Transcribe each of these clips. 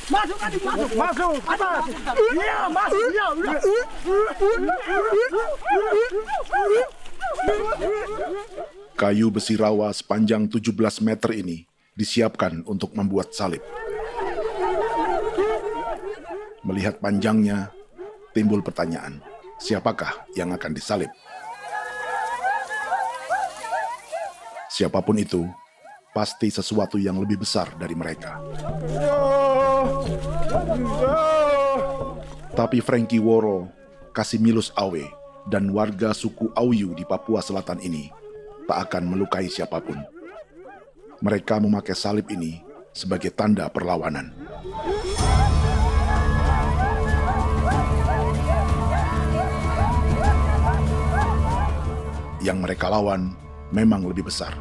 Masuk adik, masuk. Atas. Iya, masuk. Iya, udah. Kayu besi rawa sepanjang 17 meter ini disiapkan untuk membuat salib. Melihat panjangnya, timbul pertanyaan, siapakah yang akan disalib? Siapapun itu, pasti sesuatu yang lebih besar dari mereka. Tapi Frankie Woro, Casimilus Awe, dan warga suku Auyu di Papua Selatan ini tak akan melukai siapapun. Mereka memakai salib ini sebagai tanda perlawanan. Yang mereka lawan memang lebih besar,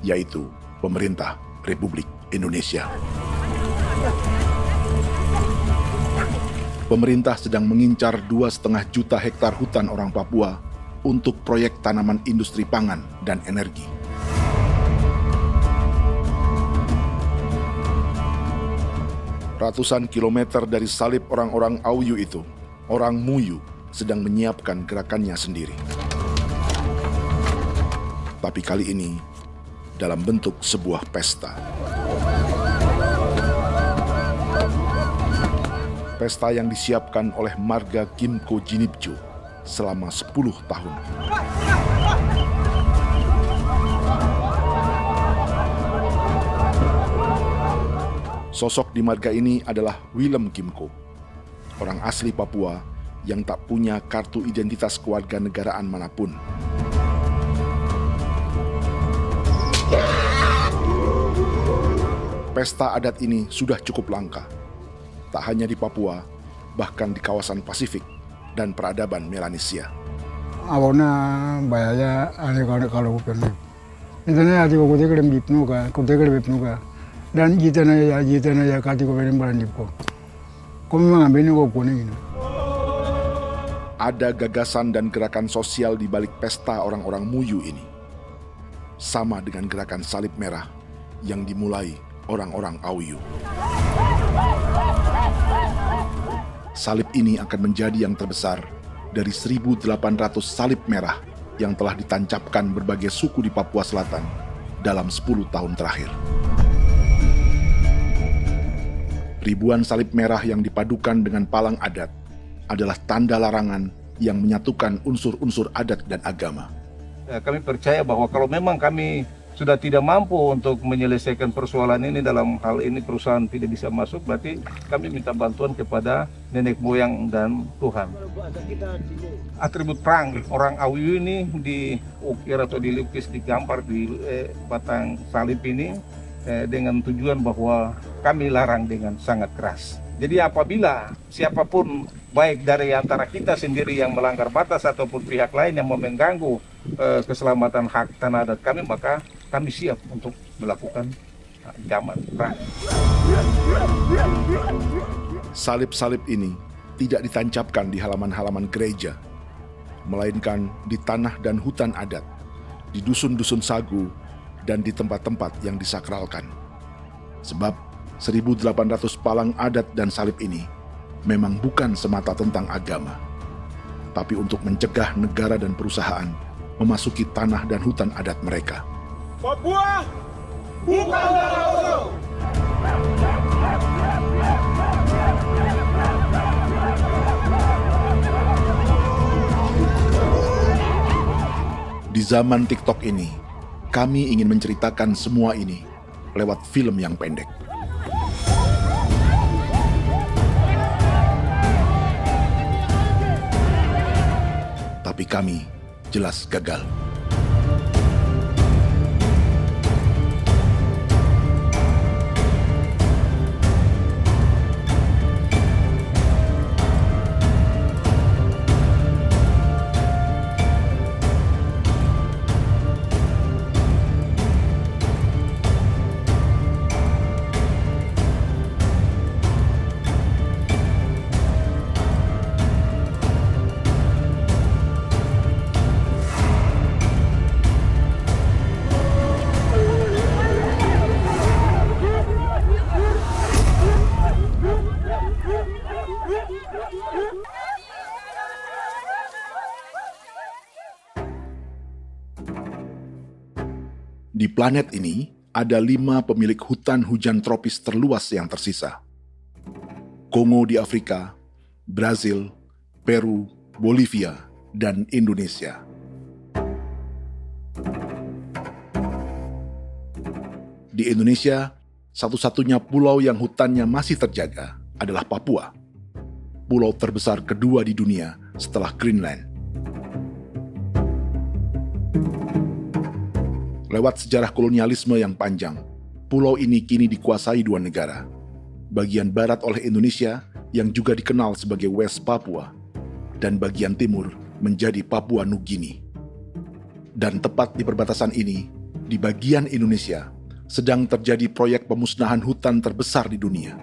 yaitu pemerintah Republik Indonesia. Pemerintah sedang mengincar 2,5 juta hektar hutan orang Papua untuk proyek tanaman industri pangan dan energi. Ratusan kilometer dari salib orang-orang Auyu itu, orang Muyu sedang menyiapkan gerakannya sendiri. Tapi kali ini dalam bentuk sebuah pesta. Pesta yang disiapkan oleh marga Kimco Jinipjo selama 10 tahun. Sosok di marga ini adalah Willem Kimco, orang asli Papua yang tak punya kartu identitas kewarganegaraan manapun. Pesta adat ini sudah cukup langka, tak hanya di Papua, bahkan di kawasan Pasifik dan peradaban Melanesia. Awalnya bayaya ane kalau bukan. Intinya hati kau tegelem bipnuka, dan jitana ya kati kau beri barang dipko. Kau memang ambil kau kuning ini. Ada gagasan dan gerakan sosial di balik pesta orang-orang Muyu ini. Sama dengan gerakan salib merah yang dimulai orang-orang Auyu. Salib ini akan menjadi yang terbesar dari 1.800 salib merah yang telah ditancapkan berbagai suku di Papua Selatan dalam 10 tahun terakhir. Ribuan salib merah yang dipadukan dengan palang adat adalah tanda larangan yang menyatukan unsur-unsur adat dan agama. Kami percaya bahwa kalau memang kami sudah tidak mampu untuk menyelesaikan persoalan ini, dalam hal ini perusahaan tidak bisa masuk, berarti kami minta bantuan kepada nenek moyang dan Tuhan. Atribut perang orang Auyu ini diukir atau dilukis, digambar di batang salib ini dengan tujuan bahwa kami larang dengan sangat keras. Jadi apabila siapapun, baik dari antara kita sendiri yang melanggar batas ataupun pihak lain yang mengganggu keselamatan hak tanah adat kami, maka kami siap untuk melakukan ancaman perang. Salib-salib ini tidak ditancapkan di halaman-halaman gereja, melainkan di tanah dan hutan adat, di dusun-dusun sagu, dan di tempat-tempat yang disakralkan. Sebab 1.800 palang adat dan salib ini memang bukan semata tentang agama, tapi untuk mencegah negara dan perusahaan memasuki tanah dan hutan adat mereka. Papua bukan tanah kosong. Di zaman TikTok ini, kami ingin menceritakan semua ini lewat film yang pendek. Tapi kami jelas gagal. Di planet ini, ada 5 pemilik hutan hujan tropis terluas yang tersisa. Kongo di Afrika, Brazil, Peru, Bolivia, dan Indonesia. Di Indonesia, satu-satunya pulau yang hutannya masih terjaga adalah Papua, pulau terbesar kedua di dunia setelah Greenland. Lewat sejarah kolonialisme yang panjang, pulau ini kini dikuasai 2 negara. Bagian barat oleh Indonesia yang juga dikenal sebagai West Papua, dan bagian timur menjadi Papua Nugini. Dan tepat di perbatasan ini, di bagian Indonesia, sedang terjadi proyek pemusnahan hutan terbesar di dunia.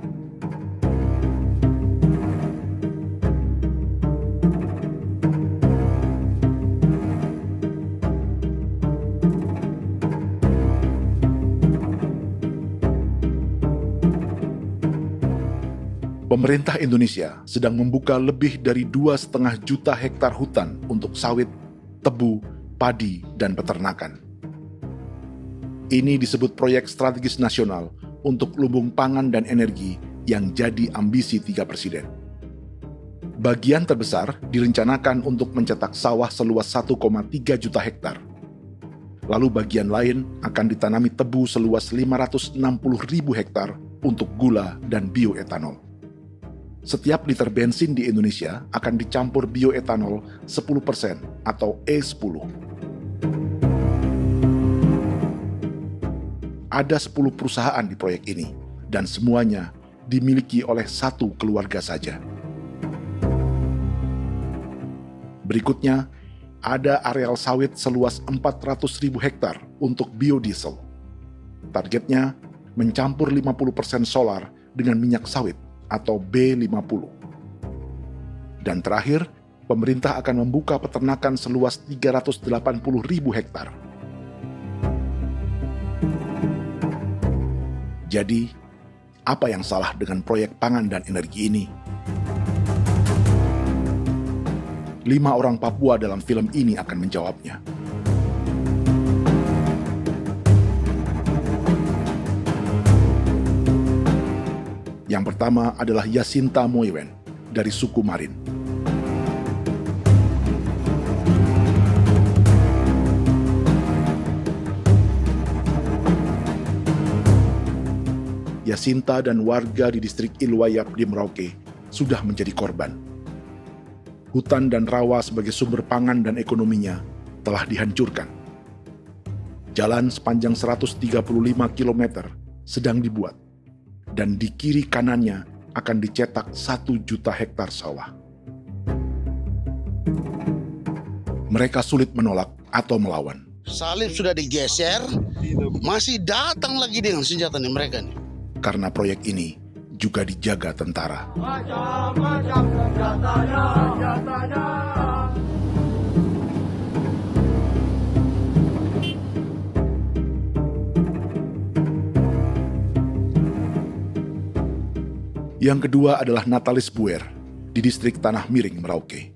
Pemerintah Indonesia sedang membuka lebih dari 2,5 juta hektar hutan untuk sawit, tebu, padi, dan peternakan. Ini disebut proyek strategis nasional untuk lumbung pangan dan energi yang jadi ambisi 3 presiden. Bagian terbesar direncanakan untuk mencetak sawah seluas 1,3 juta hektar. Lalu bagian lain akan ditanami tebu seluas 560.000 hektar untuk gula dan bioetanol. Setiap liter bensin di Indonesia akan dicampur bioetanol 10% atau E10. Ada 10 perusahaan di proyek ini, dan semuanya dimiliki oleh 1 keluarga saja. Berikutnya, ada areal sawit seluas 400.000 hektar untuk biodiesel. Targetnya mencampur 50% solar dengan minyak sawit atau B50. Dan terakhir, pemerintah akan membuka peternakan seluas 380.000 hektar. Jadi, apa yang salah dengan proyek pangan dan energi ini? 5 orang Papua dalam film ini akan menjawabnya. Yang pertama adalah Yasinta Moiwen dari suku Marin. Yasinta dan warga di distrik Ilwayap di Merauke sudah menjadi korban. Hutan dan rawa sebagai sumber pangan dan ekonominya telah dihancurkan. Jalan sepanjang 135 km sedang dibuat, dan di kiri kanannya akan dicetak 1 juta hektar sawah. Mereka sulit menolak atau melawan. Salib sudah digeser, masih datang lagi dengan senjatanya mereka nih. Karena proyek ini juga dijaga tentara. Macam-macam senjatanya. Yang kedua adalah Natalis Buer di distrik Tanah Miring, Merauke.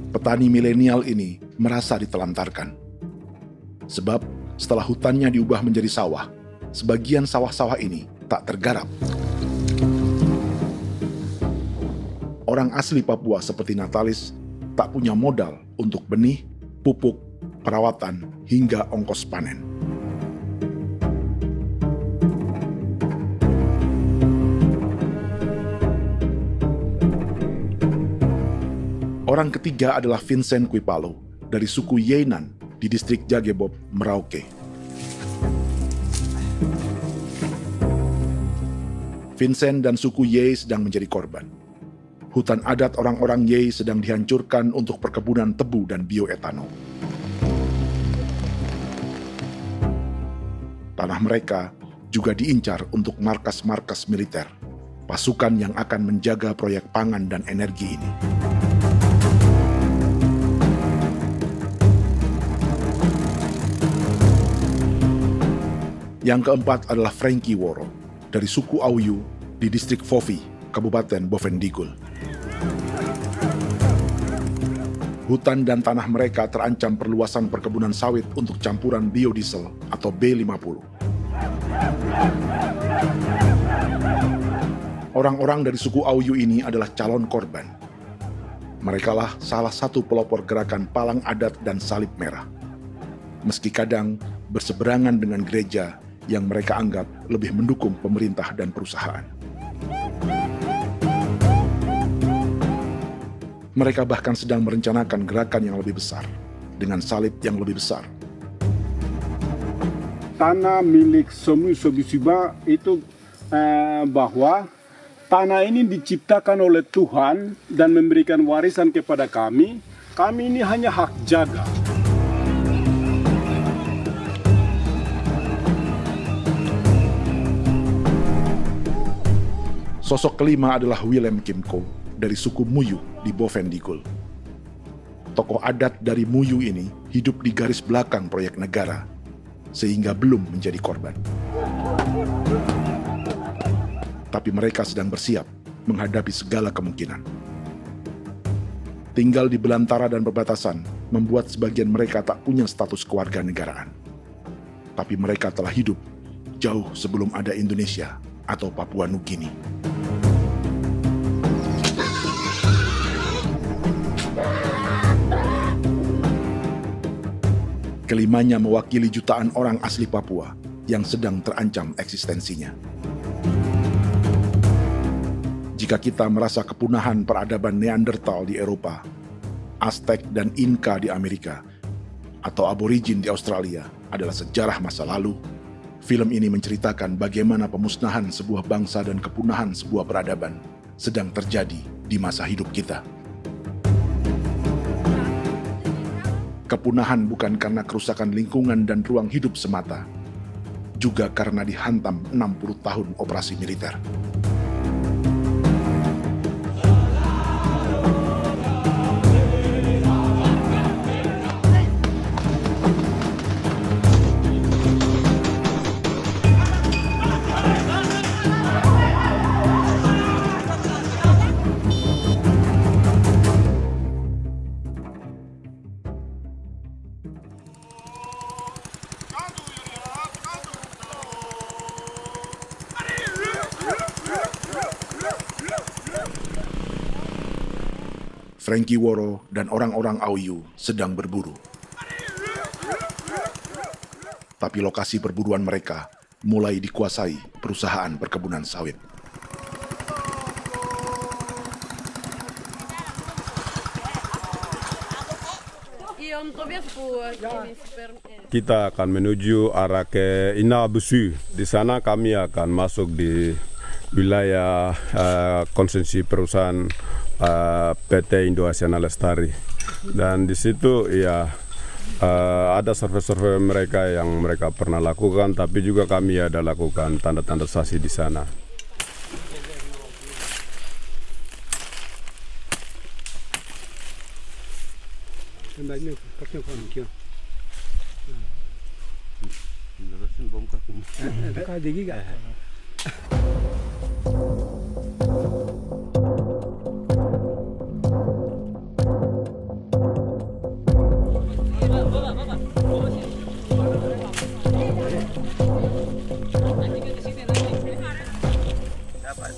Petani milenial ini merasa ditelantarkan. Sebab setelah hutannya diubah menjadi sawah, sebagian sawah-sawah ini tak tergarap. Orang asli Papua seperti Natalis tak punya modal untuk benih, pupuk, perawatan, hingga ongkos panen. Orang ketiga adalah Vincent Kuipalo dari suku Yenan di distrik Jagebob, Merauke. Vincent dan suku Ye sedang menjadi korban. Hutan adat orang-orang Ye sedang dihancurkan untuk perkebunan tebu dan bioetanol. Tanah mereka juga diincar untuk markas-markas militer, pasukan yang akan menjaga proyek pangan dan energi ini. Yang keempat adalah Frankie Woro dari suku Auyu di distrik Fofi, Kabupaten Bovendigul. Hutan dan tanah mereka terancam perluasan perkebunan sawit untuk campuran biodiesel atau B50. Orang-orang dari suku Auyu ini adalah calon korban. Merekalah salah satu pelopor gerakan Palang Adat dan Salib Merah. Meski kadang berseberangan dengan gereja yang mereka anggap lebih mendukung pemerintah dan perusahaan. Mereka bahkan sedang merencanakan gerakan yang lebih besar, dengan salib yang lebih besar. Tanah milik Somu Sobisiba itu bahwa tanah ini diciptakan oleh Tuhan dan memberikan warisan kepada kami. Kami ini hanya hak jaga. Sosok kelima adalah Willem Kimco dari suku Muyu di Bovendigul. Tokoh adat dari Muyu ini hidup di garis belakang proyek negara, sehingga belum menjadi korban. Tapi mereka sedang bersiap menghadapi segala kemungkinan. Tinggal di belantara dan perbatasan membuat sebagian mereka tak punya status kewarganegaraan. Tapi mereka telah hidup jauh sebelum ada Indonesia atau Papua Nugini. Kelimanya mewakili jutaan orang asli Papua yang sedang terancam eksistensinya. Jika kita merasa kepunahan peradaban Neanderthal di Eropa, Aztec dan Inca di Amerika, atau aborigin di Australia adalah sejarah masa lalu, film ini menceritakan bagaimana pemusnahan sebuah bangsa dan kepunahan sebuah peradaban sedang terjadi di masa hidup kita. Kepunahan bukan karena kerusakan lingkungan dan ruang hidup semata, juga karena dihantam 60 tahun operasi militer. Frankie Woro dan orang-orang Auyu sedang berburu. Tapi lokasi perburuan mereka mulai dikuasai perusahaan perkebunan sawit. Kita akan menuju arah ke Inabusu. Di sana kami akan masuk di wilayah konsesi perusahaan PT Indo Asiana Lestari, dan di situ ya ada survei-survei mereka yang mereka pernah lakukan, tapi juga kami ada lakukan tanda-tanda saksi di sana.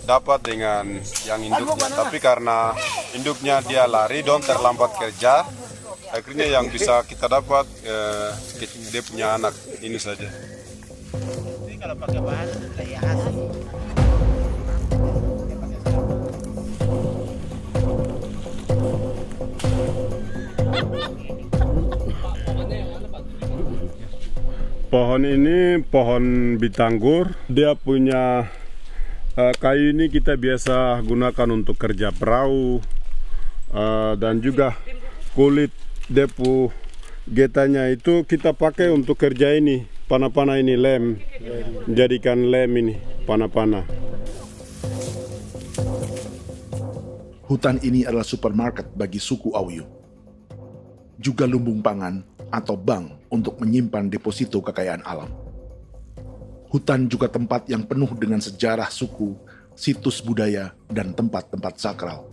Dapat dengan yang induknya, tapi karena induknya dia lari dan terlambat kerja, akhirnya yang bisa kita dapat dia punya anak ini saja. Ini kalau pakai bahan kayak asli. Pohon ini pohon bitanggur, dia punya kayu ini kita biasa gunakan untuk kerja perahu, dan juga kulit depu getanya itu kita pakai untuk kerja ini, panah-panah ini lem, jadikan lem ini, panah-panah. Hutan ini adalah supermarket bagi suku Auyu. Juga lumbung pangan atau bank untuk menyimpan deposito kekayaan alam. Hutan juga tempat yang penuh dengan sejarah suku, situs budaya, dan tempat-tempat sakral.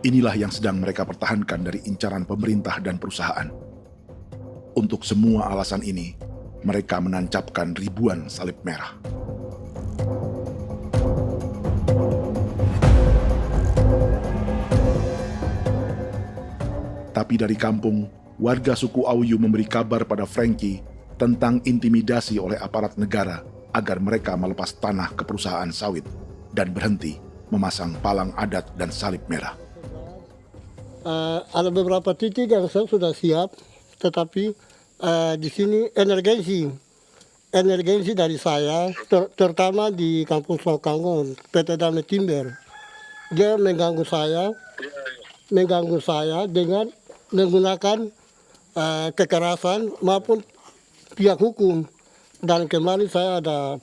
Inilah yang sedang mereka pertahankan dari incaran pemerintah dan perusahaan. Untuk semua alasan ini, mereka menancapkan ribuan salib merah. Tapi dari kampung, warga suku Auyu memberi kabar pada Frankie tentang intimidasi oleh aparat negara agar mereka melepas tanah ke perusahaan sawit dan berhenti memasang palang adat dan salib merah. Ada beberapa titik yang saya sudah siap, tetapi di sini emergensi dari saya, terutama di Kampung Sokanggon, PT Damai Timber. Dia mengganggu saya dengan menggunakan kekerasan maupun pihak hukum. Dan kemarin saya ada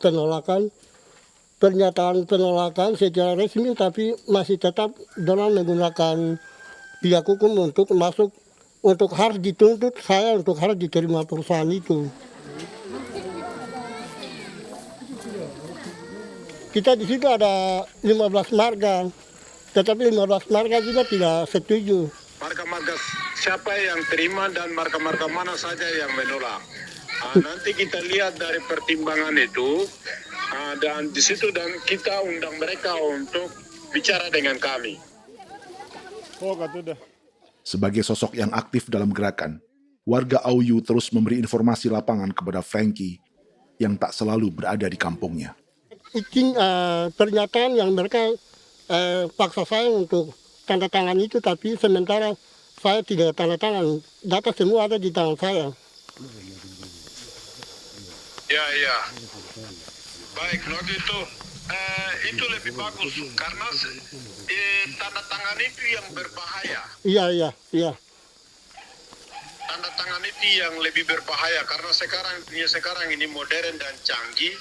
pernyataan penolakan secara resmi, tapi masih tetap dalam menggunakan pihak hukum untuk masuk, untuk harus dituntut saya untuk harus diterima perusahaan itu. Kita di situ ada 15 marga, tetapi 15 marga juga tidak setuju. Marga-marga siapa yang terima dan marga-marga mana saja yang menolak. Nanti kita lihat dari pertimbangan itu, dan di situ dan kita undang mereka untuk bicara dengan kami. Sebagai sosok yang aktif dalam gerakan, warga Auyu terus memberi informasi lapangan kepada Frankie yang tak selalu berada di kampungnya. Izin pernyataan yang mereka paksa saya untuk tanda tangan itu, tapi sementara saya tidak tanda tangan. Data semua ada di tangan saya. Ya. Baik, kalau gitu itu lebih bagus karena tanda tangan itu yang berbahaya. Iya. Tanda tangan itu yang lebih berbahaya karena sekarang ini modern dan canggih,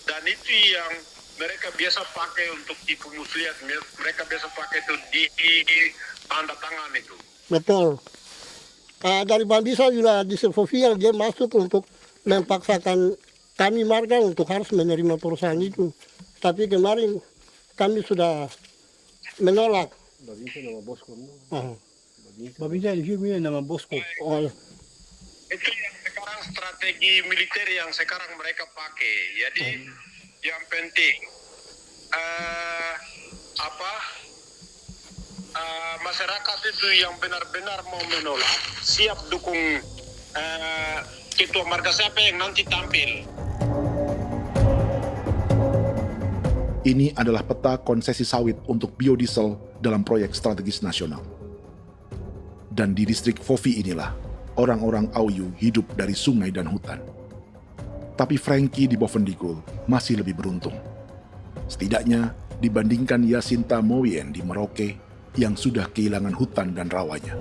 dan itu yang mereka biasa pakai untuk tipu muslihat. Mereka biasa pakai itu di tanda tangan itu. Betul. Dari Bambisa juga di Sofia dia masuk untuk memaksakan kami marga untuk harus menerima perusahaan itu. Tapi kemarin kami sudah menolak. Babinsa di sini nama bosku. Itu yang sekarang strategi militer yang sekarang mereka pakai. Jadi yang penting masyarakat itu yang benar-benar mau menolak siap dukung ketua marga siapa yang nanti tampil. Ini adalah peta konsesi sawit untuk biodiesel dalam proyek strategis nasional. Dan di distrik Fofi inilah orang-orang Auyu hidup dari sungai dan hutan. Tapi Frankie di Bovendigul masih lebih beruntung. Setidaknya dibandingkan Yasinta Mowien di Merauke yang sudah kehilangan hutan dan rawanya.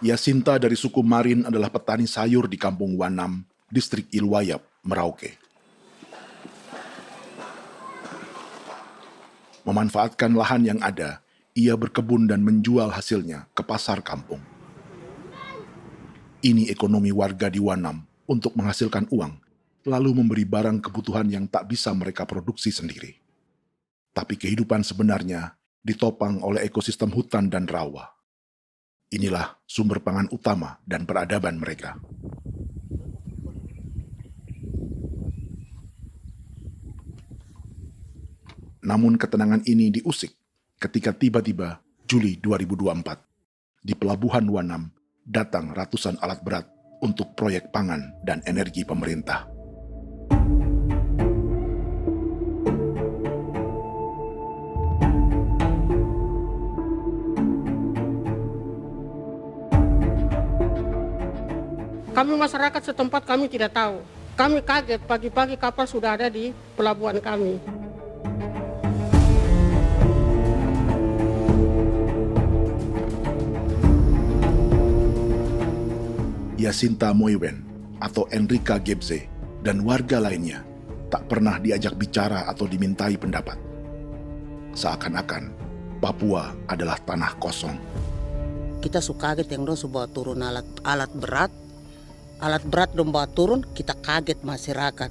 Yasinta dari suku Marin adalah petani sayur di Kampung Wanam, distrik Ilwayap, Merauke. Memanfaatkan lahan yang ada, ia berkebun dan menjual hasilnya ke pasar kampung. Ini ekonomi warga di Wanam untuk menghasilkan uang, lalu memberi barang kebutuhan yang tak bisa mereka produksi sendiri. Tapi kehidupan sebenarnya ditopang oleh ekosistem hutan dan rawa. Inilah sumber pangan utama dan peradaban mereka. Namun ketenangan ini diusik ketika tiba-tiba Juli 2024 di Pelabuhan Wanam datang ratusan alat berat untuk proyek pangan dan energi pemerintah. Kami masyarakat setempat kami tidak tahu. Kami kaget pagi-pagi kapal sudah ada di pelabuhan kami. Yasinta Mowien atau Enrika Gebze dan warga lainnya tak pernah diajak bicara atau dimintai pendapat. seakan-akan Papua adalah tanah kosong. Kita suka kaget yang dong bawa turun alat berat dong bawa turun, kita kaget masyarakat.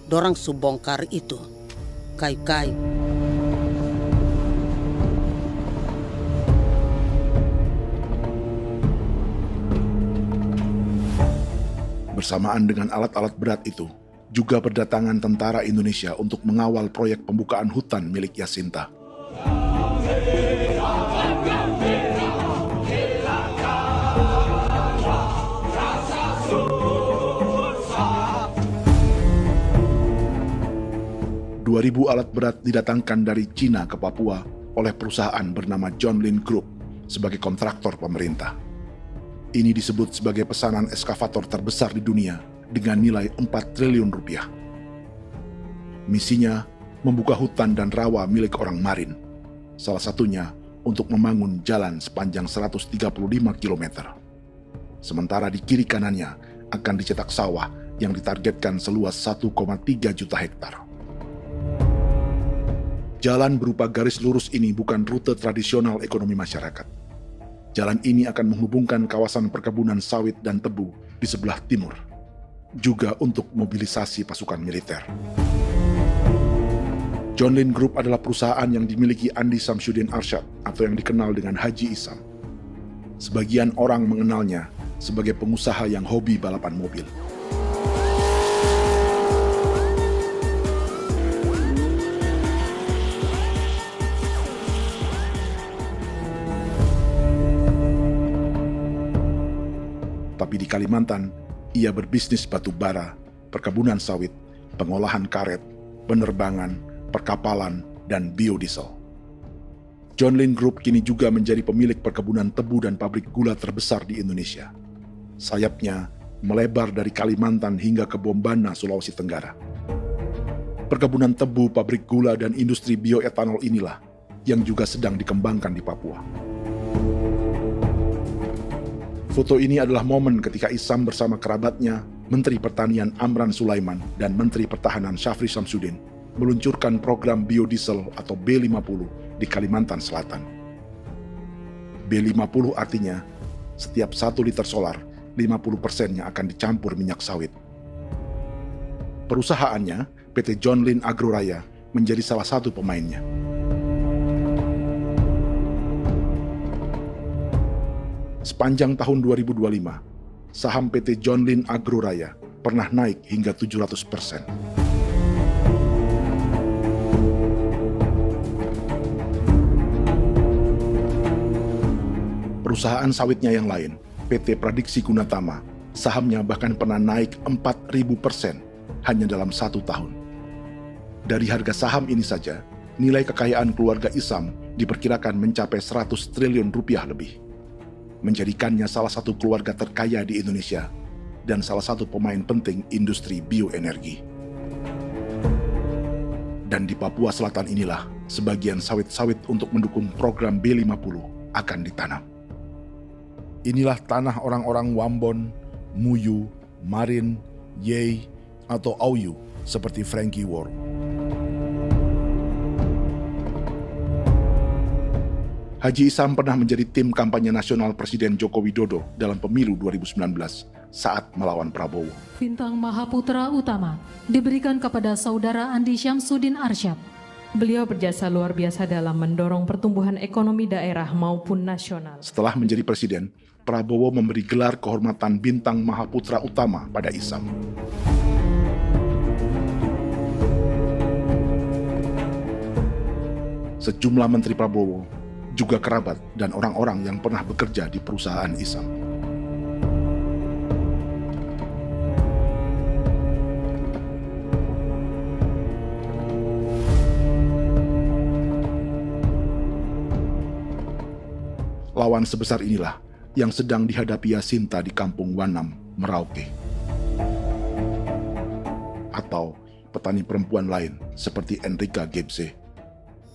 Dorang subongkar itu kayu-kayu. Bersamaan dengan alat-alat berat itu, juga berdatangan tentara Indonesia untuk mengawal proyek pembukaan hutan milik Jacinta. Ribu alat berat didatangkan dari Cina ke Papua oleh perusahaan bernama John Lin Group sebagai kontraktor pemerintah. Ini disebut sebagai pesanan eskavator terbesar di dunia dengan nilai 4 triliun rupiah. Misinya membuka hutan dan rawa milik orang Marin, salah satunya untuk membangun jalan sepanjang 135 km. Sementara di kiri kanannya akan dicetak sawah yang ditargetkan seluas 1,3 juta hektar. Jalan berupa garis lurus ini bukan rute tradisional ekonomi masyarakat. Jalan ini akan menghubungkan kawasan perkebunan sawit dan tebu di sebelah timur, juga untuk mobilisasi pasukan militer. John Lin Group adalah perusahaan yang dimiliki Andi Samsudin Arsyad atau yang dikenal dengan Haji Isam. Sebagian orang mengenalnya sebagai pengusaha yang hobi balapan mobil. Tapi di Kalimantan, ia berbisnis batu bara, perkebunan sawit, pengolahan karet, penerbangan, perkapalan, dan biodiesel. John Lin Group kini juga menjadi pemilik perkebunan tebu dan pabrik gula terbesar di Indonesia. Sayapnya melebar dari Kalimantan hingga ke Bombana, Sulawesi Tenggara. Perkebunan tebu, pabrik gula, dan industri bioetanol inilah yang juga sedang dikembangkan di Papua. Foto ini adalah momen ketika Isam bersama kerabatnya, Menteri Pertanian Amran Sulaiman dan Menteri Pertahanan Syafri Samsudin meluncurkan program biodiesel atau B50 di Kalimantan Selatan. B50 artinya setiap 1 liter solar, 50%-nya akan dicampur minyak sawit. Perusahaannya, PT John Lin Agroraya, menjadi salah satu pemainnya. Sepanjang tahun 2025, saham PT John Lin Agroraya pernah naik hingga 700%. Perusahaan sawitnya yang lain, PT Pradiksi Gunatama, sahamnya bahkan pernah naik 4.000% hanya dalam 1 tahun. Dari harga saham ini saja, nilai kekayaan keluarga Isam diperkirakan mencapai 100 triliun rupiah lebih, menjadikannya salah satu keluarga terkaya di Indonesia dan salah satu pemain penting industri bioenergi. Dan di Papua Selatan inilah sebagian sawit-sawit untuk mendukung program B50 akan ditanam. Inilah tanah orang-orang Wambon, Muyu, Marin, Yei, atau Auyu seperti Frankie Wor. Haji Isam pernah menjadi tim kampanye nasional Presiden Joko Widodo dalam pemilu 2019 saat melawan Prabowo. Bintang Mahaputra Utama diberikan kepada Saudara Andi Syamsuddin Arsyad. Beliau berjasa luar biasa dalam mendorong pertumbuhan ekonomi daerah maupun nasional. Setelah menjadi presiden, Prabowo memberi gelar kehormatan Bintang Mahaputra Utama pada Isam. Sejumlah menteri Prabowo, juga kerabat dan orang-orang yang pernah bekerja di perusahaan Isam. Lawan sebesar inilah yang sedang dihadapi Jacinta di kampung Wanam, Merauke. Atau petani perempuan lain seperti Enrika Gebze.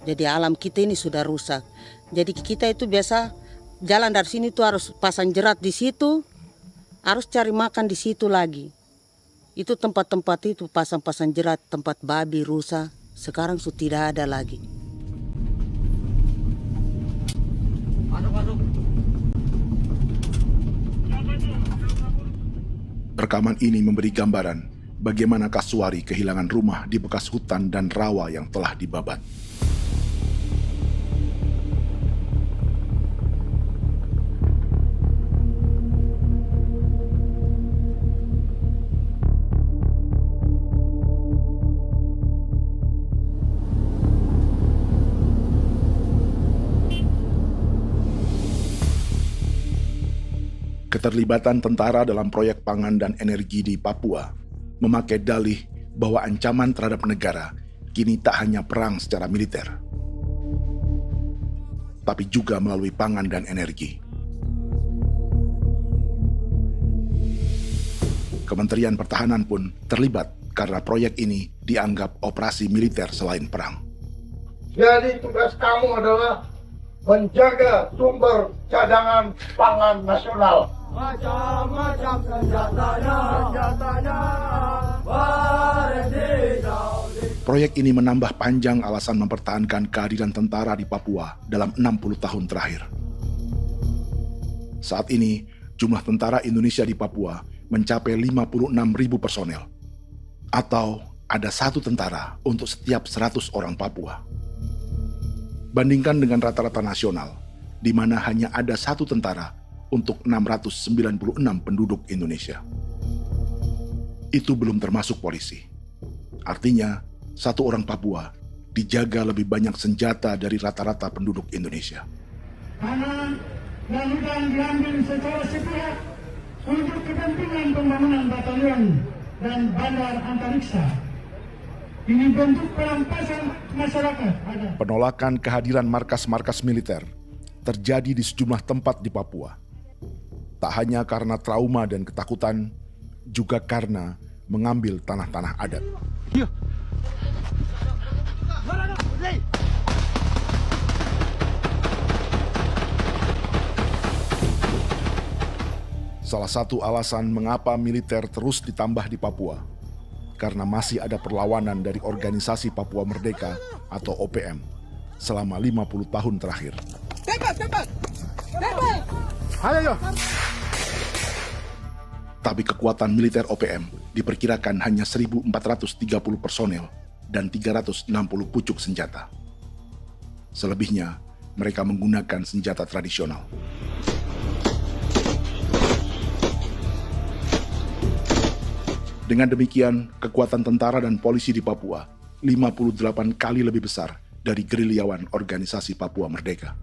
Jadi alam kita ini sudah rusak. Jadi kita itu biasa jalan dari sini tuh harus pasang jerat di situ, harus cari makan di situ lagi. Itu tempat-tempat itu pasang-pasang jerat, tempat babi, rusa, sekarang sudah tidak ada lagi. Rekaman ini memberi gambaran bagaimana Kasuari kehilangan rumah di bekas hutan dan rawa yang telah dibabat. Keterlibatan tentara dalam proyek pangan dan energi di Papua memakai dalih bahwa ancaman terhadap negara kini tak hanya perang secara militer, tapi juga melalui pangan dan energi. Kementerian Pertahanan pun terlibat karena proyek ini dianggap operasi militer selain perang. Jadi tugas kamu adalah menjaga sumber cadangan pangan nasional. Macam-macam senjatanya, Proyek ini menambah panjang alasan mempertahankan kehadiran tentara di Papua dalam 60 tahun terakhir. Saat ini, jumlah tentara Indonesia di Papua mencapai 56.000 personel, atau ada 1 tentara untuk setiap 100 orang Papua. Bandingkan dengan rata-rata nasional, di mana hanya ada 1 tentara untuk 696 penduduk Indonesia. Itu belum termasuk polisi. Artinya, 1 orang Papua dijaga lebih banyak senjata dari rata-rata penduduk Indonesia. Tanah dan hutan diambil secara sepihak untuk kepentingan pembangunan batalion dan bandar antariksa. Ini bentuk perampasan masyarakat. Penolakan kehadiran markas-markas militer terjadi di sejumlah tempat di Papua. Tak hanya karena trauma dan ketakutan, juga karena mengambil tanah-tanah adat. Salah satu alasan mengapa militer terus ditambah di Papua, karena masih ada perlawanan dari Organisasi Papua Merdeka atau OPM selama 50 tahun terakhir. Tembak! Ayo! Tapi kekuatan militer OPM diperkirakan hanya 1.430 personel dan 360 pucuk senjata. Selebihnya, mereka menggunakan senjata tradisional. Dengan demikian, kekuatan tentara dan polisi di Papua 58 kali lebih besar dari gerilyawan Organisasi Papua Merdeka.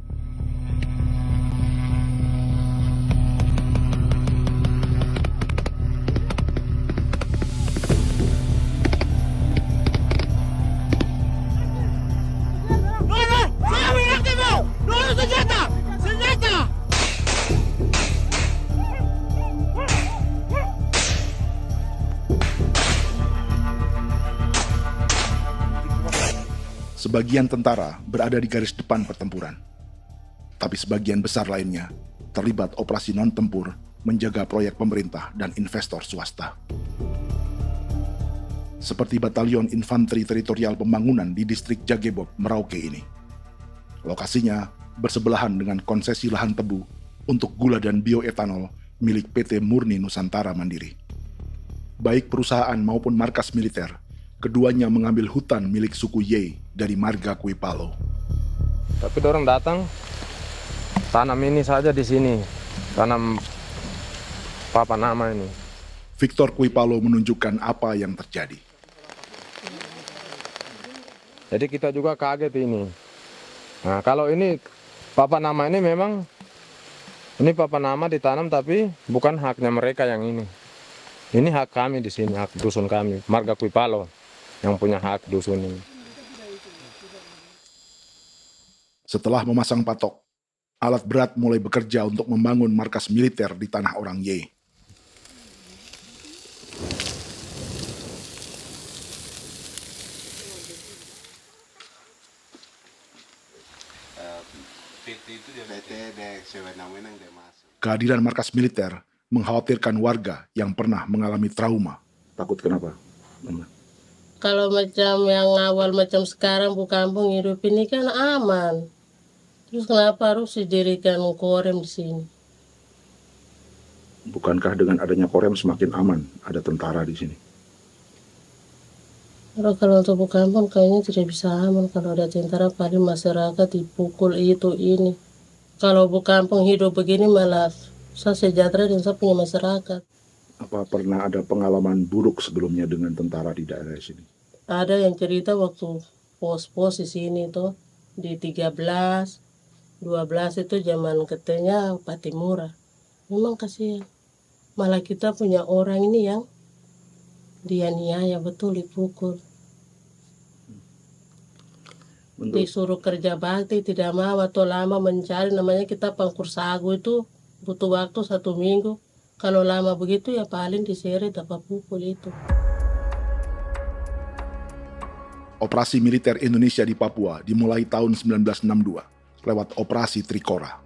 Sebagian tentara berada di garis depan pertempuran, tapi sebagian besar lainnya terlibat operasi non-tempur menjaga proyek pemerintah dan investor swasta. Seperti Batalion Infanteri Teritorial Pembangunan di distrik Jagebob, Merauke ini. Lokasinya bersebelahan dengan konsesi lahan tebu untuk gula dan bioetanol milik PT Murni Nusantara Mandiri. Baik perusahaan maupun markas militer, keduanya mengambil hutan milik suku Ye dari marga Kuipalo. Tapi orang datang tanam ini saja di sini, tanam papan nama ini. Victor Kuipalo menunjukkan apa yang terjadi. Jadi kita juga kaget ini. Nah, kalau ini papan nama ini memang ini papan nama ditanam tapi bukan haknya mereka yang ini. Ini hak kami di sini, hak dusun kami, marga Kuipalo yang punya hak dusun ini. Setelah memasang patok, alat berat mulai bekerja untuk membangun markas militer di tanah orang Ye. Kehadiran markas militer mengkhawatirkan warga yang pernah mengalami trauma. Takut kenapa? Kalau macam yang awal macam sekarang Bu Kampung hidup ini kan aman. Terus kenapa harus didirikan korem di sini? Bukankah dengan adanya korem semakin aman, ada tentara di sini? Kalau untuk kampung kayaknya tidak bisa aman kalau ada tentara, paling masyarakat dipukul itu ini. Kalau kampung hidup begini malah saya sejahtera dan saya punya masyarakat. Apa pernah ada pengalaman buruk sebelumnya dengan tentara di daerah sini? Ada yang cerita waktu pos-pos di sini tuh di 13, 12 itu zaman katanya Patimura. Memang kasihan. Malah kita punya orang ini yang dianiaya betul, dipukul. Disuruh kerja bakti tidak mau atau lama mencari, namanya kita pangkur sagu itu butuh waktu 1 minggu. Kalau lama begitu ya paling diseret apa pukul itu. Operasi militer Indonesia di Papua dimulai tahun 1962 lewat Operasi Trikora.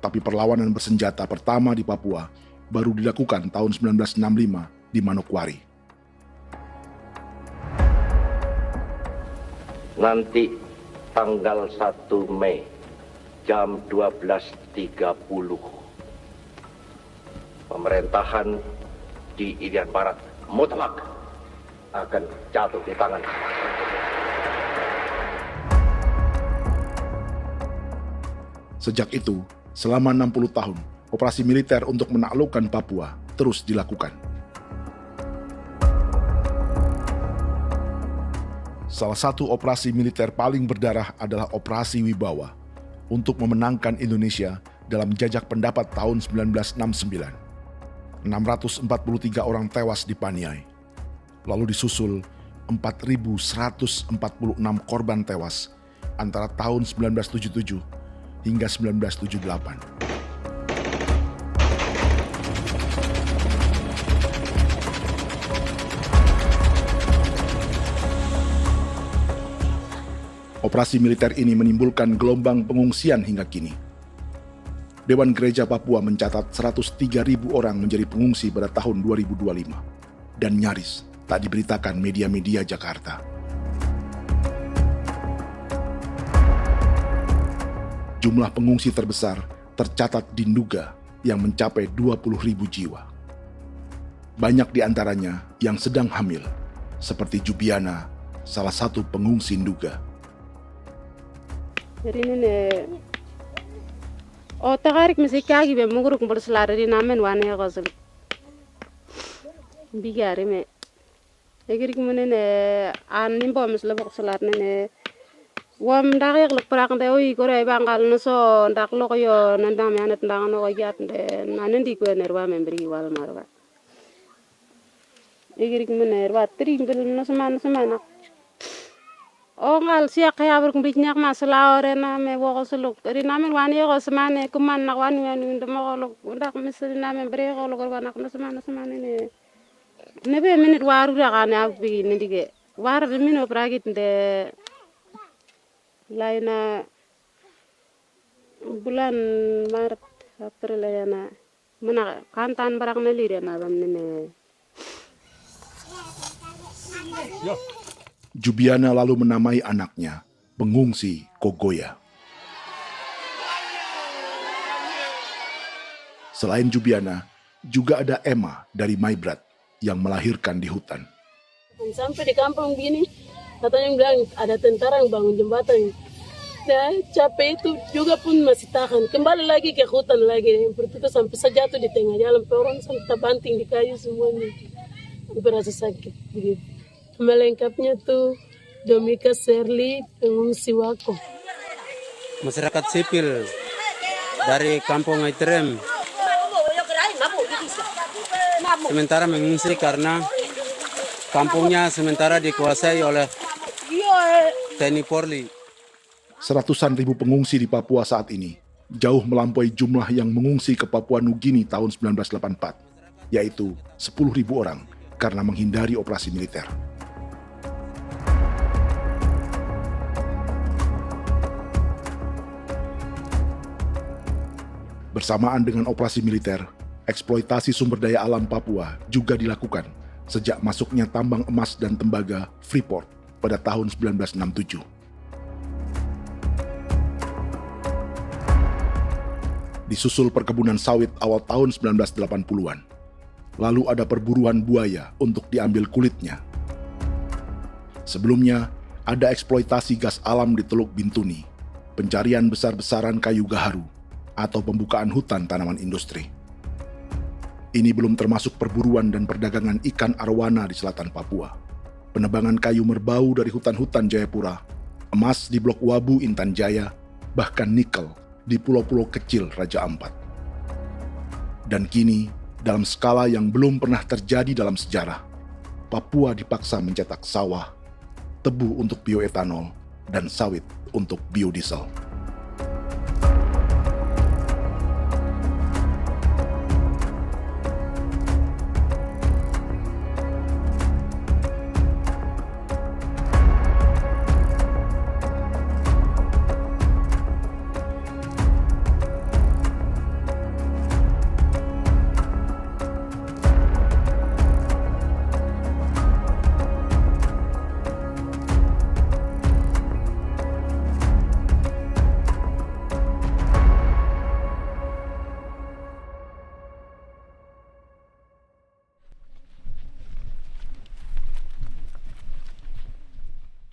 Tapi perlawanan bersenjata pertama di Papua baru dilakukan tahun 1965 di Manokwari. Nanti tanggal 1 Mei jam 12.30 pemerintahan di Irian Barat mutlak akan jatuh di tangan. Sejak itu, selama 60 tahun, operasi militer untuk menaklukkan Papua terus dilakukan. Salah satu operasi militer paling berdarah adalah Operasi Wibawa untuk memenangkan Indonesia dalam jajak pendapat tahun 1969. 643 orang tewas di Paniai. Lalu disusul 4.146 korban tewas antara tahun 1977 hingga 1978. Operasi militer ini menimbulkan gelombang pengungsian hingga kini. Dewan Gereja Papua mencatat 103.000 orang menjadi pengungsi pada tahun 2025 dan nyaris tak diberitakan media-media Jakarta. Jumlah pengungsi terbesar tercatat di Nduga yang mencapai 20.000 jiwa. Banyak di antaranya yang sedang hamil, seperti Jubiana, salah satu pengungsi Nduga. Otakarik mesti kagi be muguruk berselari di namen wane gosel bigari me egirik munene an nimbo mesle berselar nene wam darik lek prak de oi gore bangal no so ndak lo yo nandam yanet ndang no yat de nanen di ko nerwa membri wal marwa egirik munene wa tri mbel no semana o ngal siak ya ber kumbik nyak masala ore na me wo solo ri na men wani ko semane kuman nak wani wani ndem ko lo ndak misri na me bre ko lo ko nak na semane ne be minute waru ra kana bi ni dige war de mino pragit de laina bulan maret april ya na mana kantan barak na lire na bam ne Jubiana lalu menamai anaknya pengungsi Kogoya. Selain Jubiana, juga ada Emma dari Maibrat yang melahirkan di hutan. Sampai di kampung gini, katanya bilang ada tentara yang bangun jembatan. Ya, capek itu juga pun masih tahan. Kembali lagi ke hutan lagi. Seperti itu sampai saya jatuh di tengah jalan. Orang sampai terbanting di kayu semuanya. Berasa sakit begitu. Melengkapnya tuh Domika Serli, pengungsi Wako. Masyarakat sipil dari Kampung Aitrem sementara mengungsi karena kampungnya sementara dikuasai oleh TNI Polri. Seratusan ribu pengungsi di Papua saat ini jauh melampaui jumlah yang mengungsi ke Papua Nugini tahun 1984, yaitu 10.000 orang karena menghindari operasi militer. Bersamaan dengan operasi militer, eksploitasi sumber daya alam Papua juga dilakukan sejak masuknya tambang emas dan tembaga Freeport pada tahun 1967. Disusul perkebunan sawit awal tahun 1980-an. Lalu ada perburuan buaya untuk diambil kulitnya. Sebelumnya, ada eksploitasi gas alam di Teluk Bintuni, pencarian besar-besaran kayu gaharu, atau pembukaan hutan tanaman industri. Ini belum termasuk perburuan dan perdagangan ikan arwana di selatan Papua, penebangan kayu merbau dari hutan-hutan Jayapura, emas di Blok Wabu Intan Jaya, bahkan nikel di pulau-pulau kecil Raja Ampat. Dan kini, dalam skala yang belum pernah terjadi dalam sejarah, Papua dipaksa mencetak sawah, tebu untuk bioetanol, dan sawit untuk biodiesel.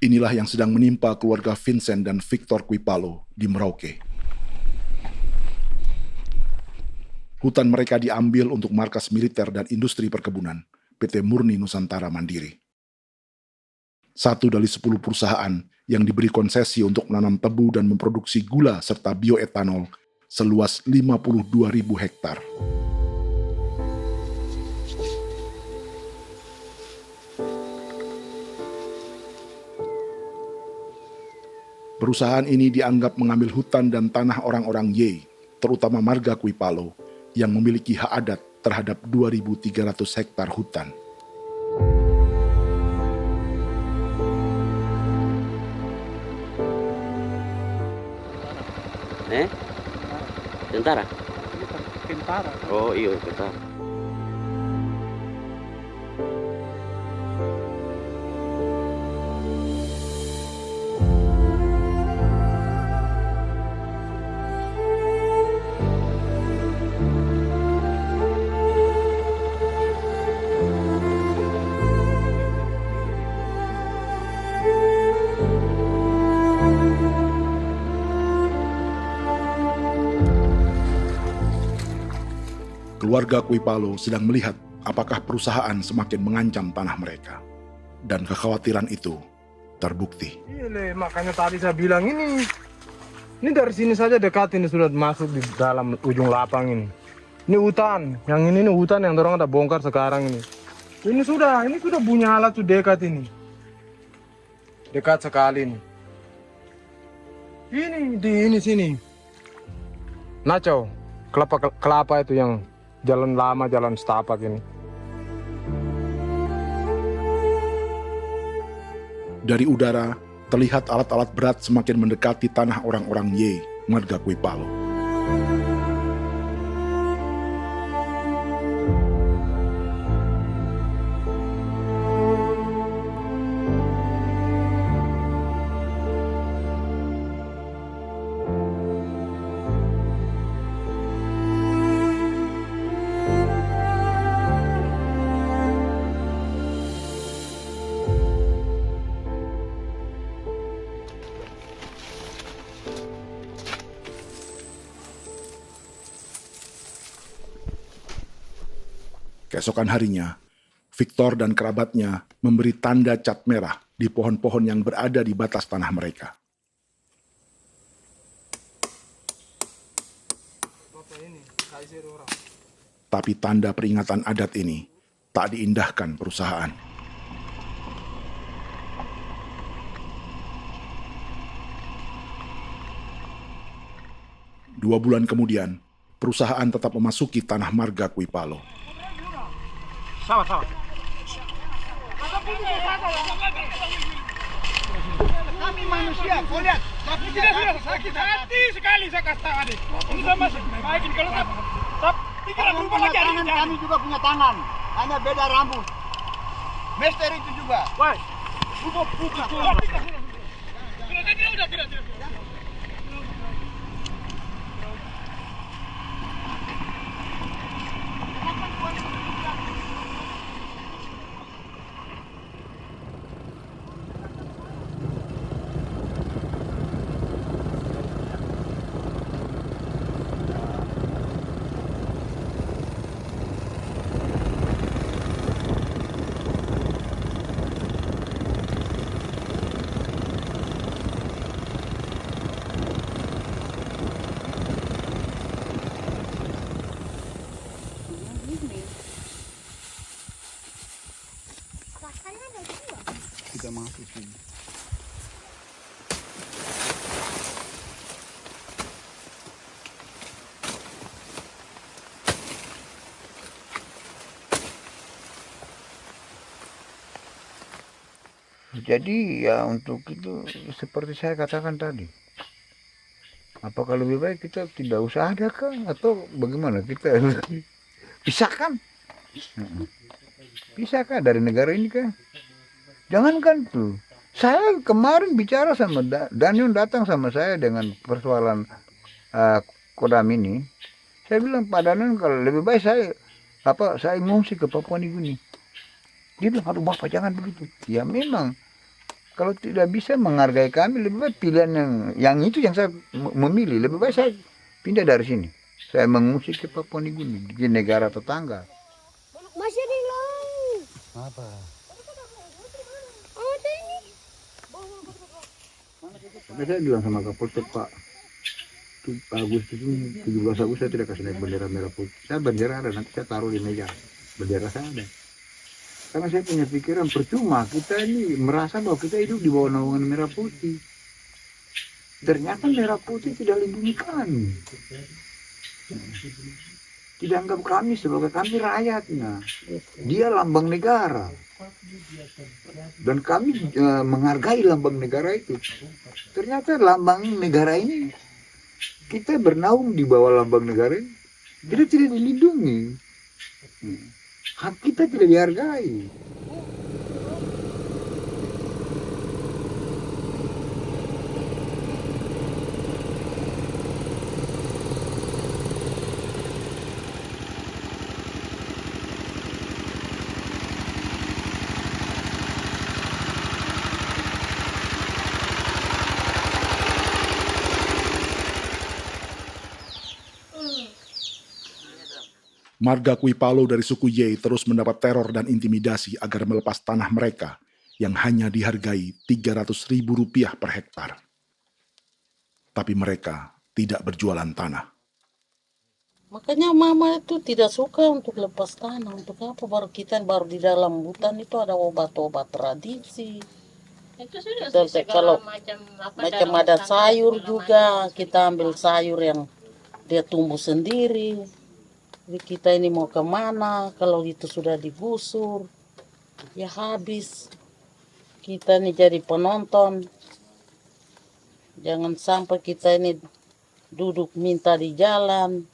Inilah yang sedang menimpa keluarga Vincent dan Victor Kuipalo di Merauke. Hutan mereka diambil untuk markas militer dan industri perkebunan, PT Murni Nusantara Mandiri. 1 dari 10 perusahaan yang diberi konsesi untuk menanam tebu dan memproduksi gula serta bioetanol seluas 52.000 hektar. Perusahaan ini dianggap mengambil hutan dan tanah orang-orang Ye, terutama marga Kuipalo, yang memiliki hak adat terhadap 2.300 hektar hutan. Tentara? Tentara. Oh iya, tentara. Keluarga Kuipalo sedang melihat apakah perusahaan semakin mengancam tanah mereka. Dan kekhawatiran itu terbukti. Iya, makanya tadi saya bilang ini dari sini saja dekat ini sudah masuk di dalam ujung lapang ini. Ini hutan, yang ini hutan yang dorong ada bongkar sekarang ini. Ini sudah punya alat sudah dekat ini. Dekat sekali ini. Ini di sini. Nacau, kelapa itu yang jalan lama, jalan setapak ini. Dari udara, terlihat alat-alat berat semakin mendekati tanah orang-orang Ye, marga Kuipalo. Keesokan harinya, Victor dan kerabatnya memberi tanda cat merah di pohon-pohon yang berada di batas tanah mereka. Tapi tanda peringatan adat ini tak diindahkan perusahaan. Dua bulan kemudian, perusahaan tetap memasuki tanah marga Kuipalo. Sama-sama. Kami manusia, kau lihat. Tapi sudah sakit hati sekali saya kasih tahu adik. Ini sama baik ini kalau pikiran berubah lagi hari ini. Kami juga punya tangan, hanya beda rambut. Mister itu juga. Woi, Kita masuk sini. Jadi ya untuk itu seperti saya katakan tadi, apakah lebih baik kita tidak usah ada kah atau bagaimana, kita pisahkan, pisahkan dari negara ini kah? Jangankan tuh, saya kemarin bicara sama Daniel, datang sama saya dengan persoalan Kodam ini. Saya bilang, Pak Daniel, kalau lebih baik saya ngungsi ke Papua Nugini. Dia bilang, aduh Bapak jangan begitu. Ya memang, kalau tidak bisa menghargai kami, lebih baik pilihan yang itu yang saya memilih. Lebih baik saya pindah dari sini. Saya mengungsi ke Papua Nugini, di negara tetangga. Masih di long. Apa? Saya bilang sama Kapolsek, Pak Agustus ini 17 Agustus saya tidak kasih naik bendera merah putih. Saya bendera ada, nanti saya taruh di meja. Bendera saya ada. Karena saya punya pikiran percuma kita ini merasa bahwa kita hidup di bawah naungan merah putih. Ternyata merah putih tidak lindungi kami. Tidak anggap kami sebagai kami rakyatnya. Dia lambang negara. Dan kami menghargai lambang negara itu. Ternyata lambang negara ini, kita bernaung di bawah lambang negara ini, kita tidak dilindungi. Hak kita tidak dihargai. Marga Kuipalo dari suku Ye terus mendapat teror dan intimidasi agar melepas tanah mereka yang hanya dihargai Rp300.000 per hektar. Tapi mereka tidak berjualan tanah. Makanya mama itu tidak suka untuk lepas tanah. Untuk apa? Baru di dalam hutan itu ada obat-obat tradisi. Itu sudah Kalau macam ada sayur juga, kita ambil sayur yang dia tumbuh sendiri. Jadi kita ini mau kemana, kalau itu sudah digusur, ya habis. Kita ini jadi penonton. Jangan sampai kita ini duduk minta di jalan.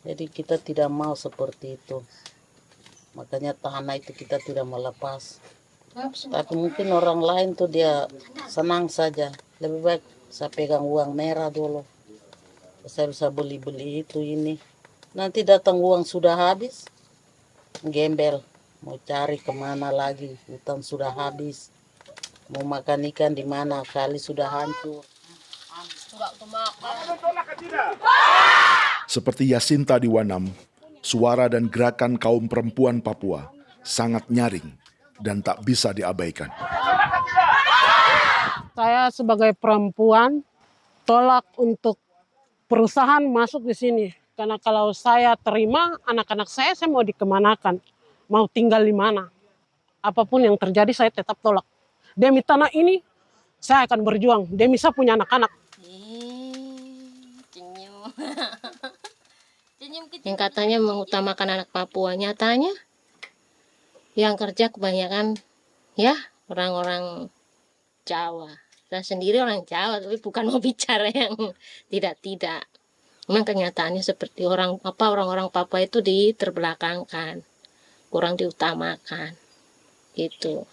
Jadi kita tidak mau seperti itu. Makanya tanah itu kita tidak melepas. Tapi mungkin orang lain tuh dia senang saja. Lebih baik saya pegang uang merah dulu. Saya bisa beli-beli itu ini. Nanti datang uang sudah habis, gembel, mau cari kemana lagi, hutan sudah habis, mau makan ikan di mana, kali sudah hancur. Seperti Yasinta di Wanam, suara dan gerakan kaum perempuan Papua sangat nyaring dan tak bisa diabaikan. Saya sebagai perempuan tolak untuk perusahaan masuk di sini. Karena kalau saya terima anak-anak saya mau dikemanakan, mau tinggal di mana. Apapun yang terjadi saya tetap tolak. Demi tanah ini saya akan berjuang, demi saya punya anak-anak. Yang katanya mengutamakan anak Papua, nyatanya yang kerja kebanyakan ya orang-orang Jawa. Saya sendiri orang Jawa, tapi bukan mau bicara yang tidak-tidak. Memang kenyataannya seperti orang-orang Papua itu diterbelakangkan, kurang diutamakan, gitu.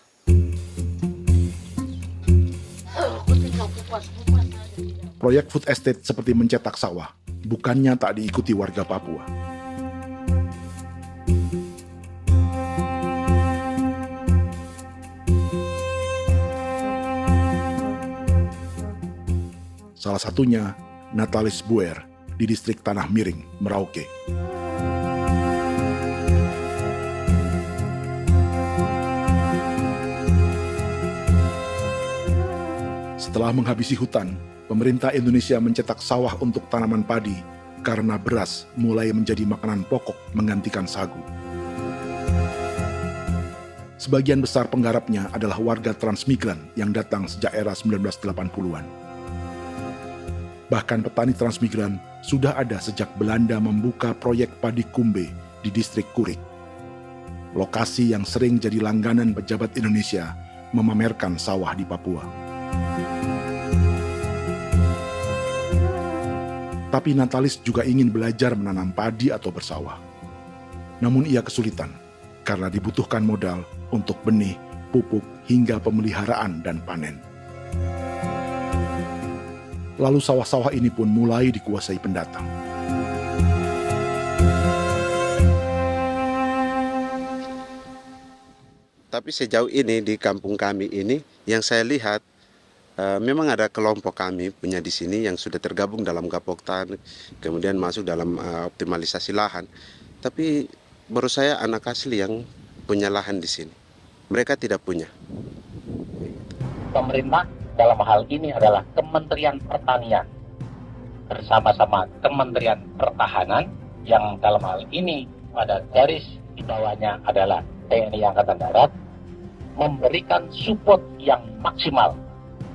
Proyek food estate seperti mencetak sawah bukannya tak diikuti warga Papua. Salah satunya Natalis Buer di distrik Tanah Miring, Merauke. Setelah menghabisi hutan, pemerintah Indonesia mencetak sawah untuk tanaman padi karena beras mulai menjadi makanan pokok menggantikan sagu. Sebagian besar penggarapnya adalah warga transmigran yang datang sejak era 1980-an. Bahkan petani transmigran sudah ada sejak Belanda membuka proyek padi kumbe di distrik Kurik. Lokasi yang sering jadi langganan pejabat Indonesia memamerkan sawah di Papua. Tapi Natalis juga ingin belajar menanam padi atau bersawah. Namun ia kesulitan karena dibutuhkan modal untuk benih, pupuk, hingga pemeliharaan dan panen. Lalu sawah-sawah ini pun mulai dikuasai pendatang. Tapi sejauh ini di kampung kami ini yang saya lihat memang ada kelompok kami punya di sini yang sudah tergabung dalam Gapoktan, kemudian masuk dalam optimalisasi lahan. Tapi menurut saya anak asli yang punya lahan di sini. Mereka tidak punya. Pemerintah dalam hal ini adalah Kementerian Pertanian bersama-sama Kementerian Pertahanan yang dalam hal ini pada garis di bawahnya adalah TNI Angkatan Darat memberikan support yang maksimal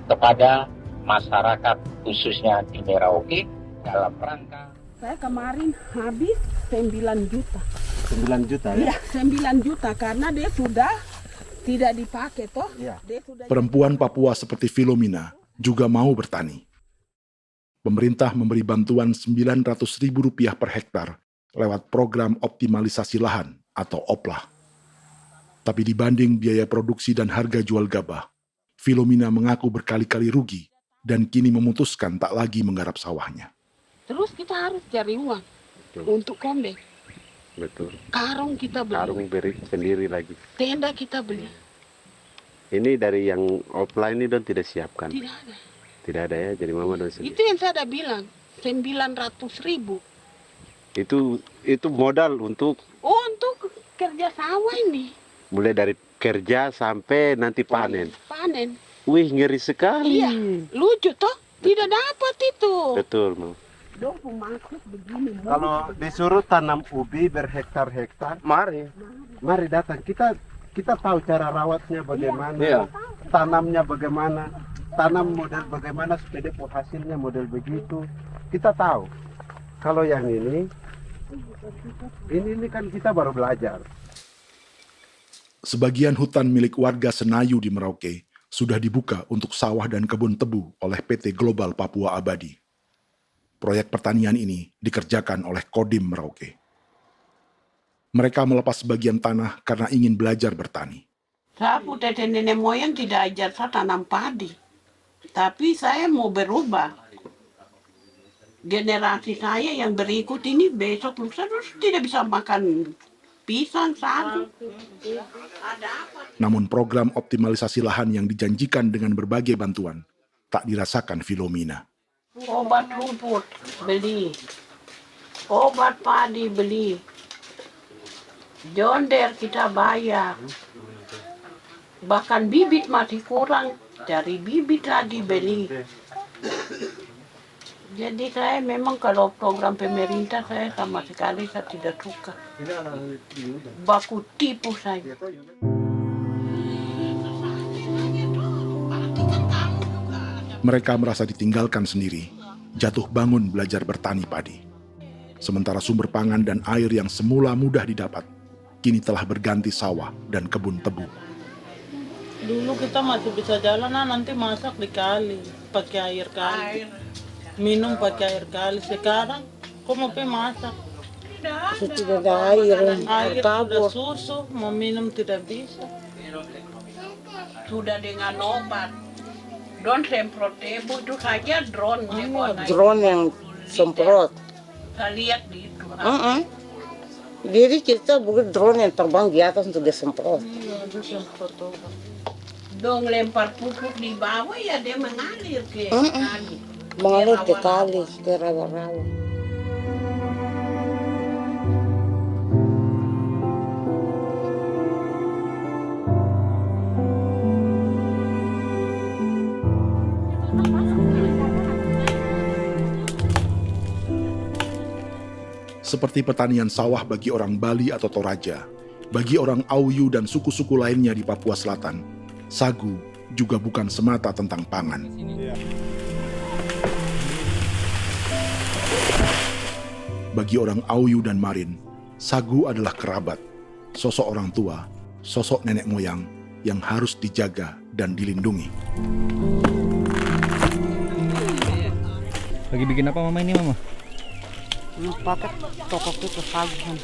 kepada masyarakat khususnya di Merauke dalam rangka. Saya kemarin habis 9 juta. 9 juta ya? Iya, 9 juta karena dia sudah tidak dipakai toh. Ya. Perempuan Papua seperti Filomina juga mau bertani. Pemerintah memberi bantuan Rp900.000 per hektar lewat program optimalisasi lahan atau OPLAH. Tapi dibanding biaya produksi dan harga jual gabah, Filomina mengaku berkali-kali rugi dan kini memutuskan tak lagi menggarap sawahnya. Terus kita harus cari uang untuk kombe. Betul. Karung kita beli. Karung beri sendiri lagi. Tenda kita beli. Ini dari yang offline ini don tidak siapkan. Tidak ada. Tidak ada ya, jadi mama don sendiri. Itu yang saya ada bilang, 900.000. Itu modal untuk kerja sawah ini. Mulai dari kerja sampai nanti panen. Panen. Wih, ngeri sekali. Iya, lucu toh? Tidak dapat itu. Betul, Mam. Kalau disuruh tanam ubi berhektar-hektar, mari datang. Kita tahu cara rawatnya bagaimana, iya. Tanamnya bagaimana, tanam model bagaimana supaya hasilnya model begitu. Kita tahu. Kalau yang ini kan kita baru belajar. Sebagian hutan milik warga Senayu di Merauke sudah dibuka untuk sawah dan kebun tebu oleh PT Global Papua Abadi. Proyek pertanian ini dikerjakan oleh Kodim Merauke. Mereka melepas sebagian tanah karena ingin belajar bertani. Saya punya nenek moyang tidak ajar saya tanam padi. Tapi saya mau berubah. Generasi saya yang berikut ini besok lusa tidak bisa makan pisang, sagu. Namun program optimalisasi lahan yang dijanjikan dengan berbagai bantuan tak dirasakan Filomina. Obat rumput beli, obat padi beli, jonder kita bayar, bahkan bibit masih kurang, cari bibit lagi beli. Jadi saya memang kalau program pemerintah saya sama sekali saya tidak suka. Baku tipu saya. Mereka merasa ditinggalkan sendiri, jatuh bangun belajar bertani padi. Sementara sumber pangan dan air yang semula mudah didapat, kini telah berganti sawah dan kebun tebu. Dulu kita masih bisa jalan, nanti masak di kali, pakai air kali. Minum pakai air kali. Sekarang, kok mau masak? Tidak ada air. Air sudah susu, mau minum tidak bisa. Sudah dengan obat. Drone semprot debu itu saja drone. Drone yang semprot. Saya lihat di itu. Jadi kita bukan drone yang terbang di atas untuk disemprot. Dong lempar pupuk di bawah ya dia mengalir ke kali. Mengalir ke kali, ke rawa-rawa. Seperti pertanian sawah bagi orang Bali atau Toraja, bagi orang Auyu dan suku-suku lainnya di Papua Selatan, sagu juga bukan semata tentang pangan. Bagi orang Auyu dan Marin, sagu adalah kerabat, sosok orang tua, sosok nenek moyang yang harus dijaga dan dilindungi. Lagi bikin apa mama ini mama? Pakai tokok itu sagu.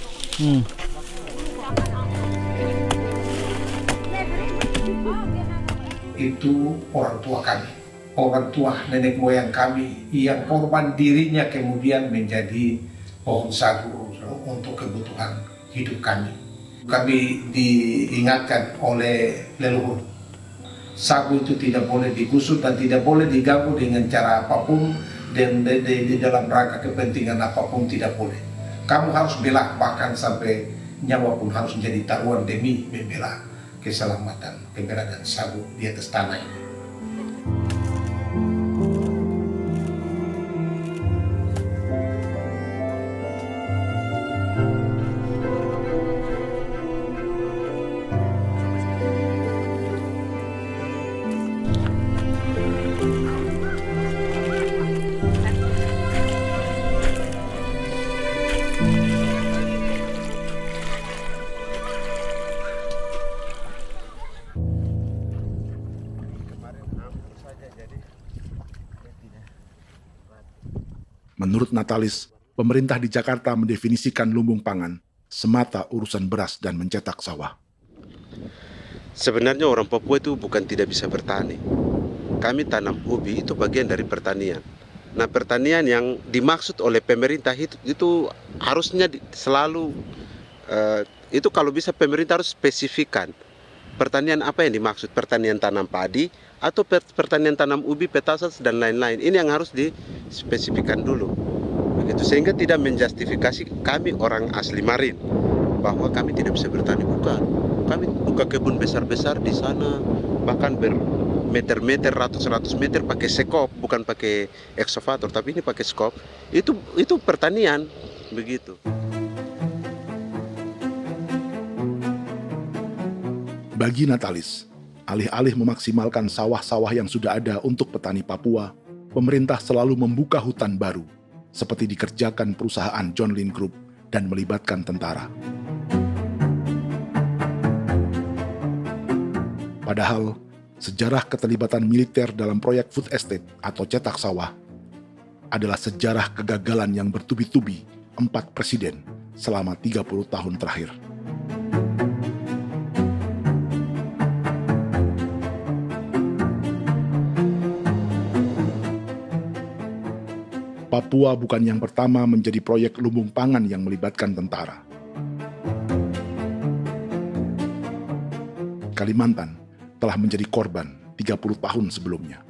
Itu orang tua kami, orang tua nenek moyang kami yang korban dirinya kemudian menjadi pohon sagu untuk kebutuhan hidup kami. Kami diingatkan oleh leluhur, sagu itu tidak boleh digusur dan tidak boleh diganggu dengan cara apapun, dan di dalam rangka kepentingan apapun tidak boleh. Kamu harus bela, bahkan sampai nyawa pun harus menjadi taruhan demi membela keselamatan keberadaan sagu di atas tanah ini. Menurut Natalis, pemerintah di Jakarta mendefinisikan lumbung pangan semata urusan beras dan mencetak sawah. Sebenarnya orang Papua itu bukan tidak bisa bertani. Kami tanam ubi itu bagian dari pertanian. Nah, pertanian yang dimaksud oleh pemerintah itu harusnya selalu itu kalau bisa pemerintah harus spesifikkan pertanian apa yang dimaksud, pertanian tanam padi atau pertanian tanam ubi, petasan dan lain-lain. Ini yang harus dispesifikkan dulu. Begitu, sehingga tidak menjustifikasi kami orang asli Marin bahwa kami tidak bisa bertani. Bukan. Kami buka kebun besar-besar di sana, bahkan bermeter-meter, ratus-ratus meter pakai sekop, bukan pakai ekskavator, tapi ini pakai skop. Itu pertanian, begitu. Bagi Natalis, alih-alih memaksimalkan sawah-sawah yang sudah ada untuk petani Papua, pemerintah selalu membuka hutan baru, seperti dikerjakan perusahaan John Lynn Group dan melibatkan tentara. Padahal, sejarah keterlibatan militer dalam proyek food estate atau cetak sawah adalah sejarah kegagalan yang bertubi-tubi 4 presiden selama 30 tahun terakhir. Papua bukan yang pertama menjadi proyek lumbung pangan yang melibatkan tentara. Kalimantan telah menjadi korban 30 tahun sebelumnya.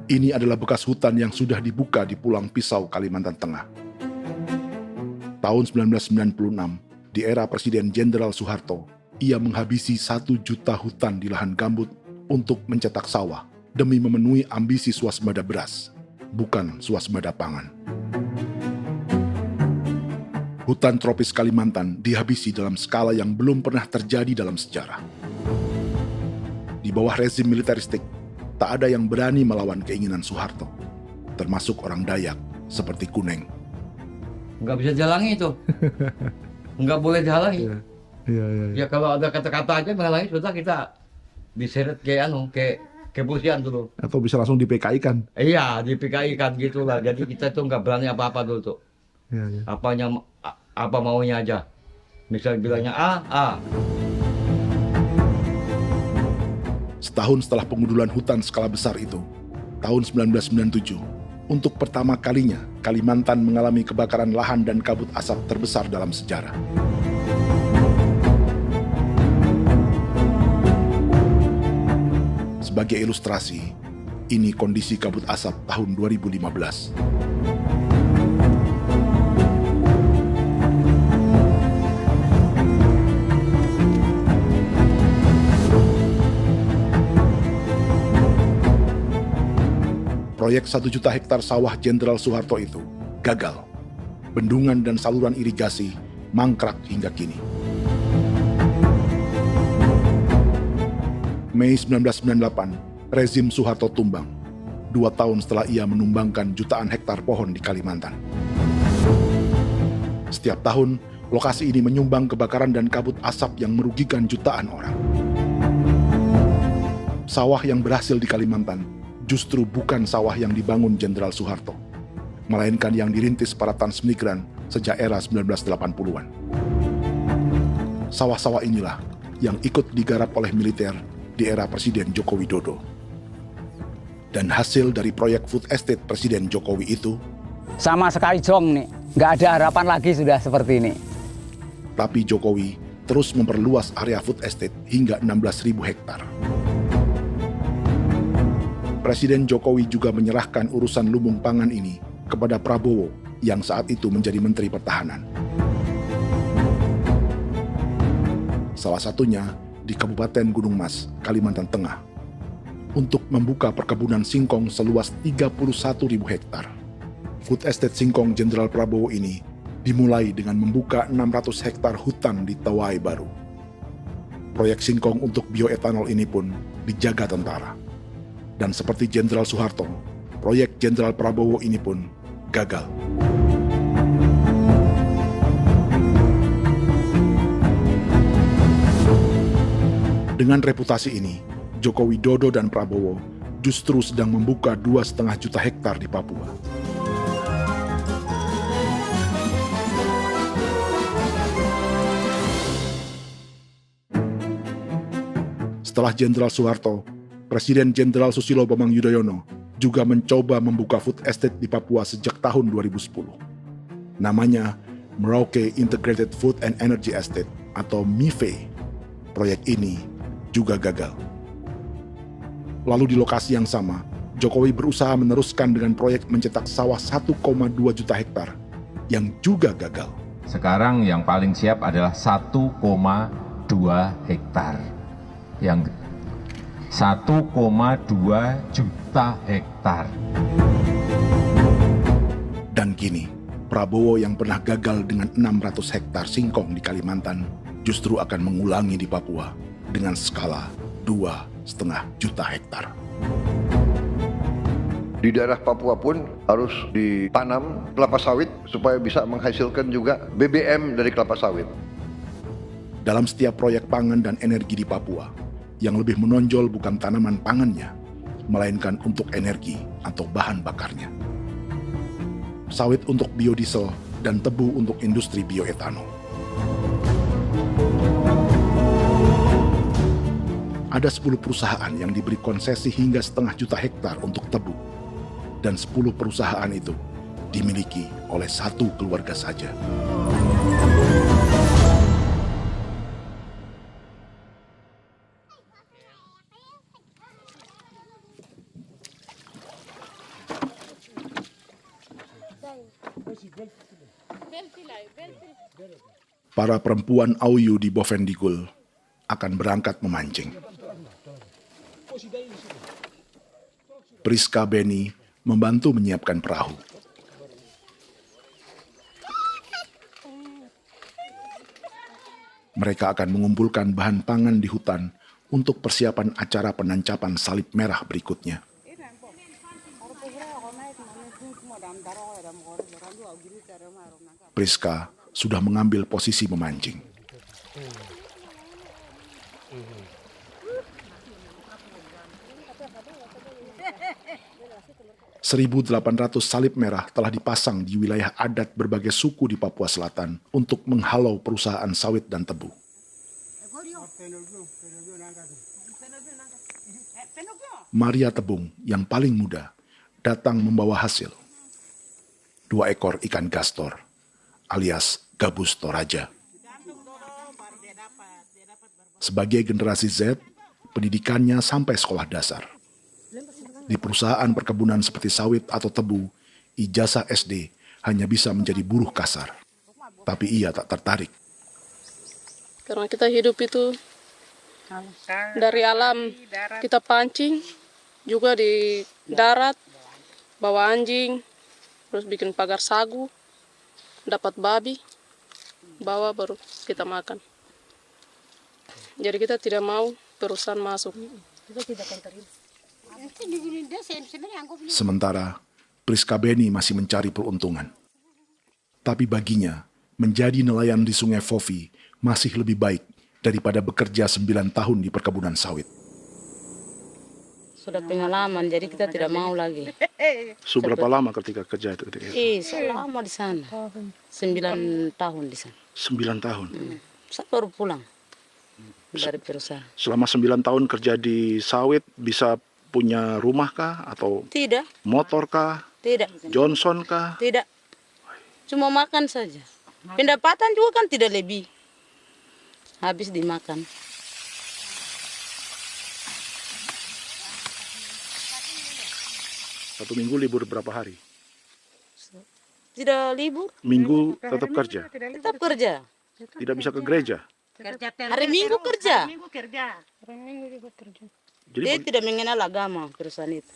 Ini adalah bekas hutan yang sudah dibuka di Pulang Pisau, Kalimantan Tengah. Tahun 1996, di era Presiden Jenderal Soeharto, ia menghabisi 1 juta hutan di lahan gambut untuk mencetak sawah demi memenuhi ambisi swasembada beras, bukan swasembada pangan. Hutan tropis Kalimantan dihabisi dalam skala yang belum pernah terjadi dalam sejarah. Di bawah rezim militeristik, tak ada yang berani melawan keinginan Soeharto, termasuk orang Dayak seperti Kuneng. Nggak bisa dihalangi itu. Nggak boleh dihalangi. Ya kalau ada kata-kata aja menghalangi, sudah kita diseret ke kepolisian dulu. Atau bisa langsung di PKI-kan. Iya, di PKI-kan gitulah. Jadi kita tuh nggak berani apa-apa dulu tuh. Ya. Apa maunya aja. Misal bilangnya A. Setahun setelah pengundulan hutan skala besar itu, tahun 1997, untuk pertama kalinya Kalimantan mengalami kebakaran lahan dan kabut asap terbesar dalam sejarah. Sebagai ilustrasi, ini kondisi kabut asap tahun 2015. Proyek 1 juta hektar sawah Jenderal Soeharto itu gagal. Bendungan dan saluran irigasi mangkrak hingga kini. Mei 1998, rezim Soeharto tumbang, 2 tahun setelah ia menumbangkan jutaan hektar pohon di Kalimantan. Setiap tahun, lokasi ini menyumbang kebakaran dan kabut asap yang merugikan jutaan orang. Sawah yang berhasil di Kalimantan justru bukan sawah yang dibangun Jenderal Soeharto, melainkan yang dirintis para transmigran sejak era 1980-an. Sawah-sawah inilah yang ikut digarap oleh militer di era Presiden Joko Widodo. Dan hasil dari proyek food estate Presiden Jokowi itu sama sekali jong nih, nggak ada harapan lagi sudah seperti ini. Tapi Jokowi terus memperluas area food estate hingga 16.000 hektar. Presiden Jokowi juga menyerahkan urusan lumbung pangan ini kepada Prabowo yang saat itu menjadi Menteri Pertahanan. Salah satunya di Kabupaten Gunung Mas, Kalimantan Tengah, untuk membuka perkebunan singkong seluas 31.000 hektar. Food Estate Singkong Jenderal Prabowo ini dimulai dengan membuka 600 hektar hutan di Tawai Baru. Proyek singkong untuk bioetanol ini pun dijaga tentara. Dan seperti Jenderal Soeharto, proyek Jenderal Prabowo ini pun gagal. Dengan reputasi ini, Joko Widodo dan Prabowo justru sedang membuka 2,5 juta hektar di Papua. Setelah Jenderal Soeharto, Presiden Jenderal Susilo Bambang Yudhoyono juga mencoba membuka food estate di Papua sejak tahun 2010. Namanya Merauke Integrated Food and Energy Estate atau MIFE. Proyek ini juga gagal. Lalu di lokasi yang sama, Jokowi berusaha meneruskan dengan proyek mencetak sawah 1,2 juta hektar yang juga gagal. Sekarang yang paling siap adalah 1,2 hektar. Yang 1,2 juta hektar. Dan kini, Prabowo yang pernah gagal dengan 600 hektar singkong di Kalimantan justru akan mengulangi di Papua dengan skala 2,5 juta hektar. Di daerah Papua pun harus ditanam kelapa sawit supaya bisa menghasilkan juga BBM dari kelapa sawit. Dalam setiap proyek pangan dan energi di Papua, yang lebih menonjol bukan tanaman pangannya, melainkan untuk energi atau bahan bakarnya. Sawit untuk biodiesel dan tebu untuk industri bioetanol. Ada 10 perusahaan yang diberi konsesi hingga 0,5 juta hektar untuk tebu. Dan 10 perusahaan itu dimiliki oleh 1 keluarga saja. Para perempuan Auyu di Bovendigul akan berangkat memancing. Priska Beni membantu menyiapkan perahu. Mereka akan mengumpulkan bahan pangan di hutan untuk persiapan acara penancapan salib merah berikutnya. Priska sudah mengambil posisi memancing. 1.800 salib merah telah dipasang di wilayah adat berbagai suku di Papua Selatan untuk menghalau perusahaan sawit dan tebu. Maria Tebung yang paling muda datang membawa hasil. 2 ekor ikan gastor alias gabus toraja. Sebagai generasi Z, pendidikannya sampai sekolah dasar. Di perusahaan perkebunan seperti sawit atau tebu, ijazah SD hanya bisa menjadi buruh kasar. Tapi ia tak tertarik. Karena kita hidup itu dari alam, kita pancing, juga di darat, bawa anjing, terus bikin pagar sagu, dapat babi, bawa baru kita makan. Jadi kita tidak mau perusahaan masuk. Sementara Priska Beni masih mencari peruntungan. Tapi baginya, menjadi nelayan di Sungai Fofi masih lebih baik daripada bekerja 9 tahun di perkebunan sawit. Sudah pengalaman, jadi kita tidak mau lagi. Seberapa lama ketika kerja itu? Selama di sana. 9 tahun di sana. 9 tahun? Saya baru pulang dari perusahaan. Selama 9 tahun kerja di sawit, bisa punya rumah kah? Atau Tidak. motor kah? Tidak. Johnson kah? Tidak. Cuma makan saja. Pendapatan juga kan tidak lebih. Habis dimakan. Satu minggu libur berapa hari? Tidak libur. Minggu tetap kerja? Tetap kerja. Tidak bisa ke gereja? Hari Minggu kerja. Hari Minggu juga kerja. Dia tidak mengenal agama perusahaan itu.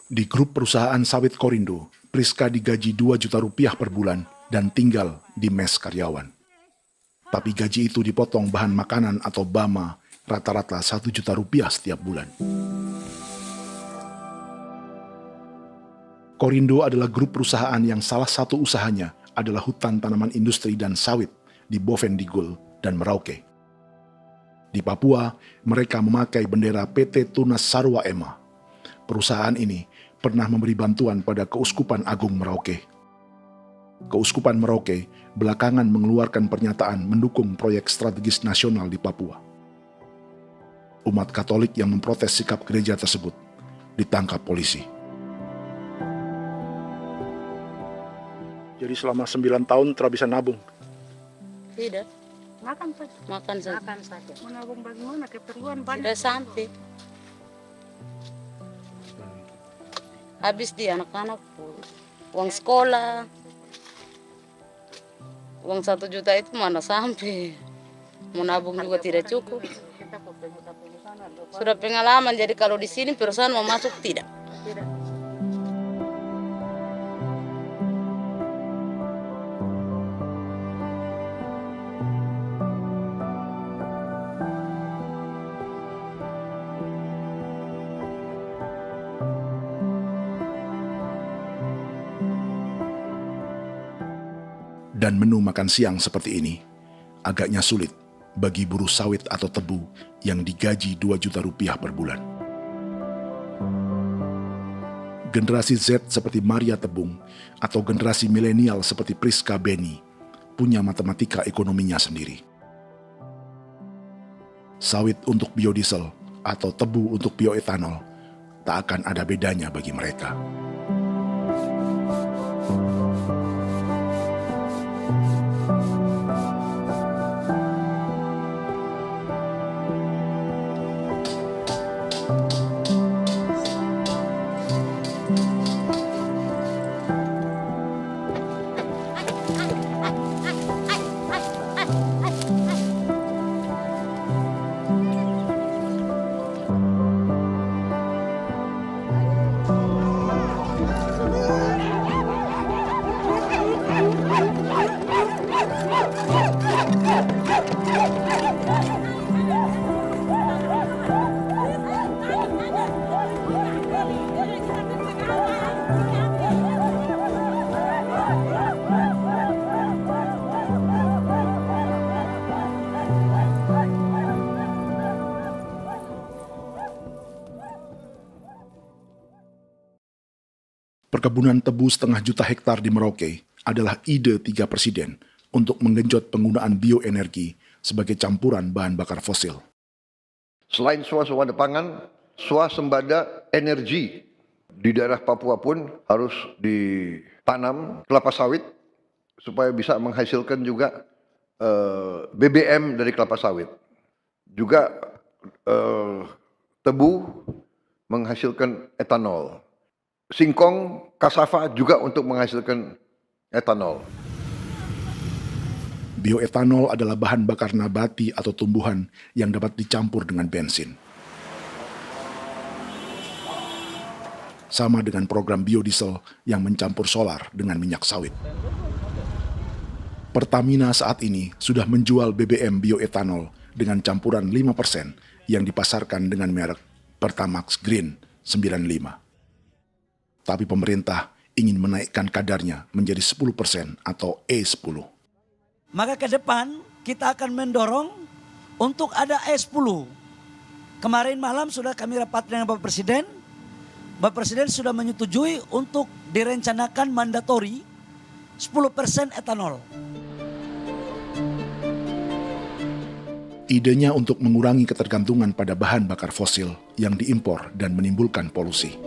Di grup perusahaan sawit Korindo, Priska digaji 2 juta rupiah per bulan dan tinggal di mes karyawan. Tapi gaji itu dipotong bahan makanan atau BAMA rata-rata 1 juta rupiah setiap bulan. Korindo adalah grup perusahaan yang salah satu usahanya adalah hutan tanaman industri dan sawit di Bovendigul dan Merauke. Di Papua, mereka memakai bendera PT Tunas Sarwa Ema. Perusahaan ini pernah memberi bantuan pada Keuskupan Agung Merauke. Keuskupan Merauke belakangan mengeluarkan pernyataan mendukung proyek strategis nasional di Papua. Umat Katolik yang memprotes sikap gereja tersebut ditangkap polisi. Jadi selama 9 tahun tidak bisa nabung? Tidak. Makan saja. Makan saja. Makan saja. Menabung bagaimana? Keperluan banyak. Sudah sampai. Habis di anak-anak uang sekolah. Uang 1 juta itu mana sampai. Mau nabung juga tidak cukup. Sudah pengalaman, jadi kalau di sini perusahaan mau masuk tidak. Dan menu makan siang seperti ini agaknya sulit bagi buruh sawit atau tebu yang digaji 2 juta rupiah per bulan. Generasi Z seperti Maria Tebung atau generasi milenial seperti Priska Beni punya matematika ekonominya sendiri. Sawit untuk biodiesel atau tebu untuk bioetanol tak akan ada bedanya bagi mereka. Perkebunan tebu 1,5 juta hektar di Merauke adalah ide 3 presiden untuk menggenjot penggunaan bioenergi sebagai campuran bahan bakar fosil. Selain swasembada pangan, swasembada energi. Di daerah Papua pun harus ditanam kelapa sawit supaya bisa menghasilkan juga BBM dari kelapa sawit. Juga tebu menghasilkan etanol. Singkong, kasava juga untuk menghasilkan etanol. Bioetanol adalah bahan bakar nabati atau tumbuhan yang dapat dicampur dengan bensin. Sama dengan program biodiesel yang mencampur solar dengan minyak sawit. Pertamina saat ini sudah menjual BBM bioetanol dengan campuran 5% yang dipasarkan dengan merek Pertamax Green 95. Tapi pemerintah ingin menaikkan kadarnya menjadi 10% atau E10. Maka ke depan kita akan mendorong untuk ada E10. Kemarin malam sudah kami rapat dengan Bapak Presiden. Bapak Presiden sudah menyetujui untuk direncanakan mandatori 10% etanol. Idenya untuk mengurangi ketergantungan pada bahan bakar fosil yang diimpor dan menimbulkan polusi.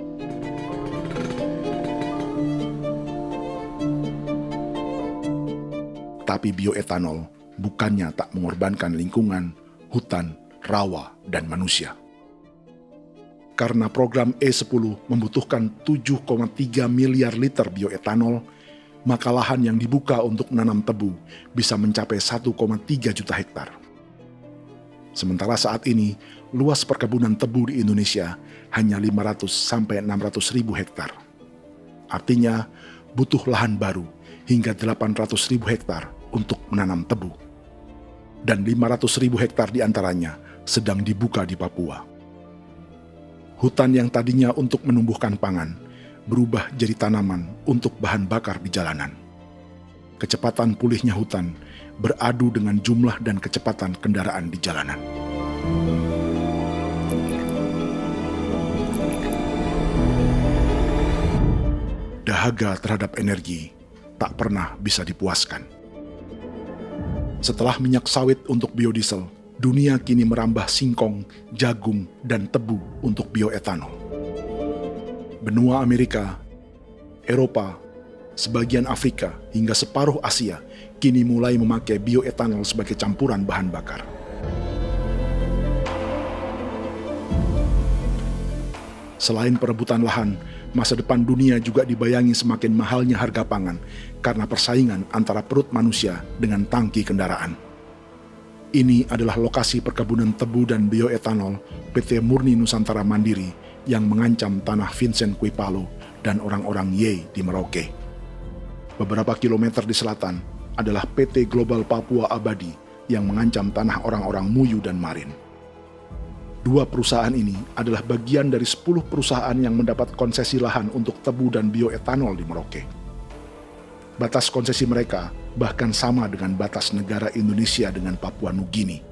Tapi bioetanol bukannya tak mengorbankan lingkungan, hutan, rawa, dan manusia. Karena program E10 membutuhkan 7,3 miliar liter bioetanol, maka lahan yang dibuka untuk menanam tebu bisa mencapai 1,3 juta hektar. Sementara saat ini, luas perkebunan tebu di Indonesia hanya 500 sampai 600 ribu hektar. Artinya, butuh lahan baru hingga 800 ribu hektar untuk menanam tebu. Dan 500 ribu hektar diantaranya sedang dibuka di Papua. Hutan yang tadinya untuk menumbuhkan pangan berubah jadi tanaman untuk bahan bakar di jalanan. Kecepatan pulihnya hutan beradu dengan jumlah dan kecepatan kendaraan di jalanan. Dahaga terhadap energi tak pernah bisa dipuaskan. Setelah minyak sawit untuk biodiesel, dunia kini merambah singkong, jagung, dan tebu untuk bioetanol. Benua Amerika, Eropa, sebagian Afrika, hingga separuh Asia kini mulai memakai bioetanol sebagai campuran bahan bakar. Selain perebutan lahan, masa depan dunia juga dibayangi semakin mahalnya harga pangan karena persaingan antara perut manusia dengan tangki kendaraan. Ini adalah lokasi perkebunan tebu dan bioetanol PT Murni Nusantara Mandiri yang mengancam tanah Vincent Quipalo dan orang-orang Ye di Merauke. Beberapa kilometer di selatan adalah PT Global Papua Abadi yang mengancam tanah orang-orang Muyu dan Marin. Dua perusahaan ini adalah bagian dari 10 perusahaan yang mendapat konsesi lahan untuk tebu dan bioetanol di Merauke. Batas konsesi mereka bahkan sama dengan batas negara Indonesia dengan Papua Nugini.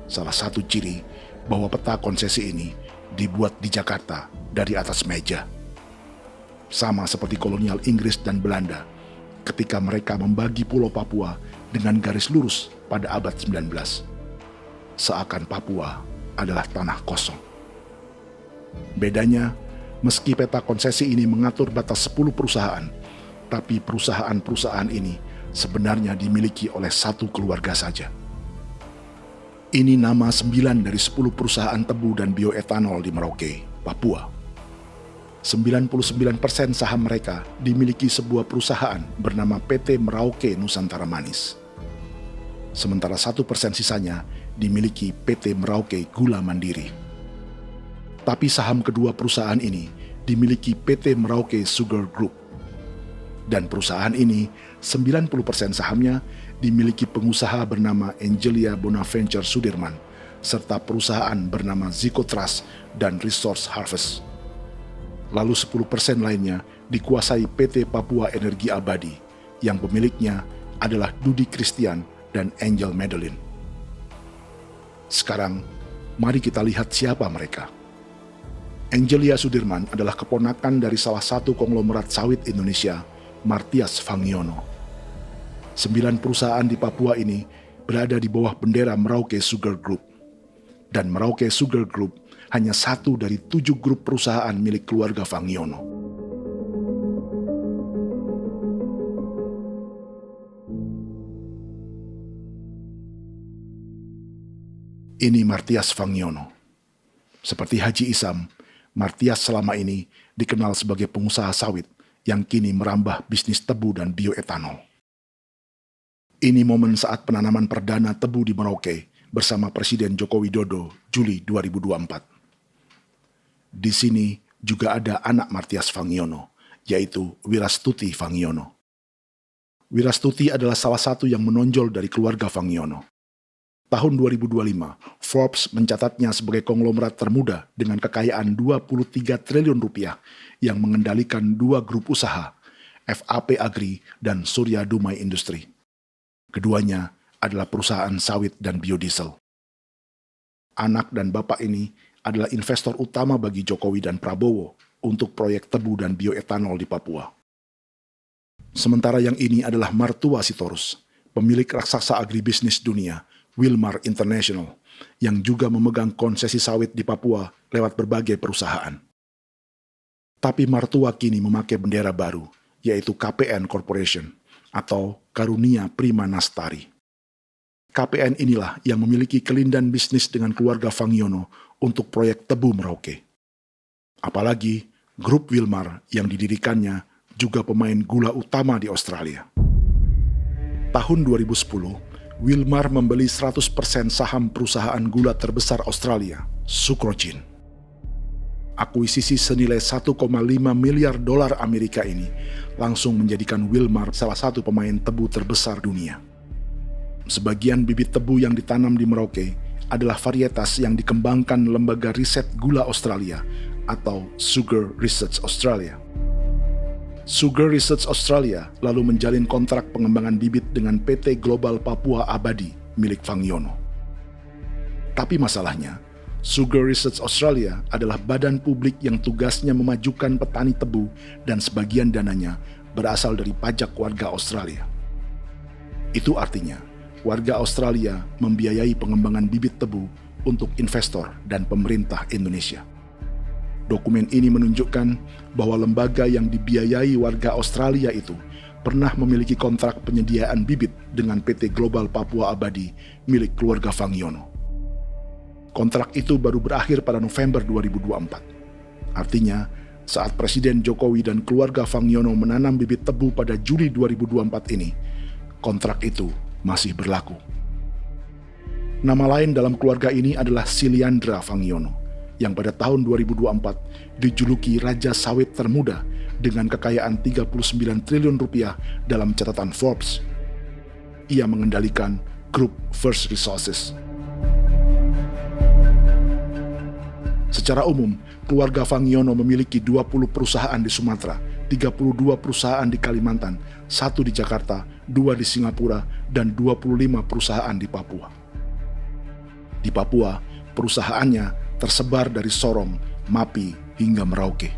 Salah satu ciri bahwa peta konsesi ini dibuat di Jakarta dari atas meja. Sama seperti kolonial Inggris dan Belanda ketika mereka membagi Pulau Papua dengan garis lurus pada abad 19. Seakan Papua adalah tanah kosong. Bedanya, meski peta konsesi ini mengatur batas 10 perusahaan, tapi perusahaan-perusahaan ini sebenarnya dimiliki oleh satu keluarga saja. Ini nama 9 dari 10 perusahaan tebu dan bioetanol di Merauke, Papua. 99% saham mereka dimiliki sebuah perusahaan bernama PT Merauke Nusantara Manis. Sementara 1% sisanya dimiliki PT Merauke Gula Mandiri. Tapi saham kedua perusahaan ini dimiliki PT Merauke Sugar Group. Dan perusahaan ini, 90% sahamnya dimiliki pengusaha bernama Angelia Bonaventure Sudirman, serta perusahaan bernama Zico Trust dan Resource Harvest. Lalu 10% lainnya dikuasai PT Papua Energi Abadi, yang pemiliknya adalah Dudi Christian dan Angel Madeline. Sekarang, mari kita lihat siapa mereka. Angelia Sudirman adalah keponakan dari salah satu konglomerat sawit Indonesia, Martias Fangiono. 9 perusahaan di Papua ini berada di bawah bendera Merauke Sugar Group. Dan Merauke Sugar Group hanya satu dari 7 grup perusahaan milik keluarga Fangiono. Ini Martias Fangiono. Seperti Haji Isam, Martias selama ini dikenal sebagai pengusaha sawit yang kini merambah bisnis tebu dan bioetanol. Ini momen saat penanaman perdana tebu di Merauke bersama Presiden Joko Widodo Juli 2024. Di sini juga ada anak Martias Fangiono, yaitu Wirastuti Fangiono. Wirastuti adalah salah satu yang menonjol dari keluarga Fangiono. Tahun 2025, Forbes mencatatnya sebagai konglomerat termuda dengan kekayaan 23 triliun rupiah yang mengendalikan 2 grup usaha, FAP Agri dan Surya Dumai Industri. Keduanya adalah perusahaan sawit dan biodiesel. Anak dan bapak ini adalah investor utama bagi Jokowi dan Prabowo untuk proyek tebu dan bioetanol di Papua. Sementara yang ini adalah Martua Sitorus, pemilik raksasa agribisnis dunia, Wilmar International, yang juga memegang konsesi sawit di Papua lewat berbagai perusahaan. Tapi Martua kini memakai bendera baru, yaitu KPN Corporation, atau Karunia Prima Nastari. KPN inilah yang memiliki kelindan bisnis dengan keluarga Fangiono untuk proyek tebu Merauke. Apalagi grup Wilmar yang didirikannya juga pemain gula utama di Australia. Tahun 2010, Wilmar membeli 100% saham perusahaan gula terbesar Australia, Sucrogen. Akuisisi senilai 1,5 miliar dolar Amerika ini langsung menjadikan Wilmar salah satu pemain tebu terbesar dunia. Sebagian bibit tebu yang ditanam di Merauke adalah varietas yang dikembangkan Lembaga Riset Gula Australia atau Sugar Research Australia. Sugar Research Australia lalu menjalin kontrak pengembangan bibit dengan PT Global Papua Abadi milik Fangiono. Tapi masalahnya, Sugar Research Australia adalah badan publik yang tugasnya memajukan petani tebu dan sebagian dananya berasal dari pajak warga Australia. Itu artinya, warga Australia membiayai pengembangan bibit tebu untuk investor dan pemerintah Indonesia. Dokumen ini menunjukkan bahwa lembaga yang dibiayai warga Australia itu pernah memiliki kontrak penyediaan bibit dengan PT Global Papua Abadi milik keluarga Fangiono. Kontrak itu baru berakhir pada November 2024. Artinya, saat Presiden Jokowi dan keluarga Fangiono menanam bibit tebu pada Juli 2024 ini, kontrak itu masih berlaku. Nama lain dalam keluarga ini adalah Siliandra Fangiono, yang pada tahun 2024 dijuluki Raja Sawit Termuda dengan kekayaan 39 triliun rupiah dalam catatan Forbes. Ia mengendalikan grup First Resources. Secara umum, keluarga Fangiono memiliki 20 perusahaan di Sumatera, 32 perusahaan di Kalimantan, 1 di Jakarta, 2 di Singapura, dan 25 perusahaan di Papua. Di Papua, perusahaannya tersebar dari Sorong, Mapi, hingga Merauke.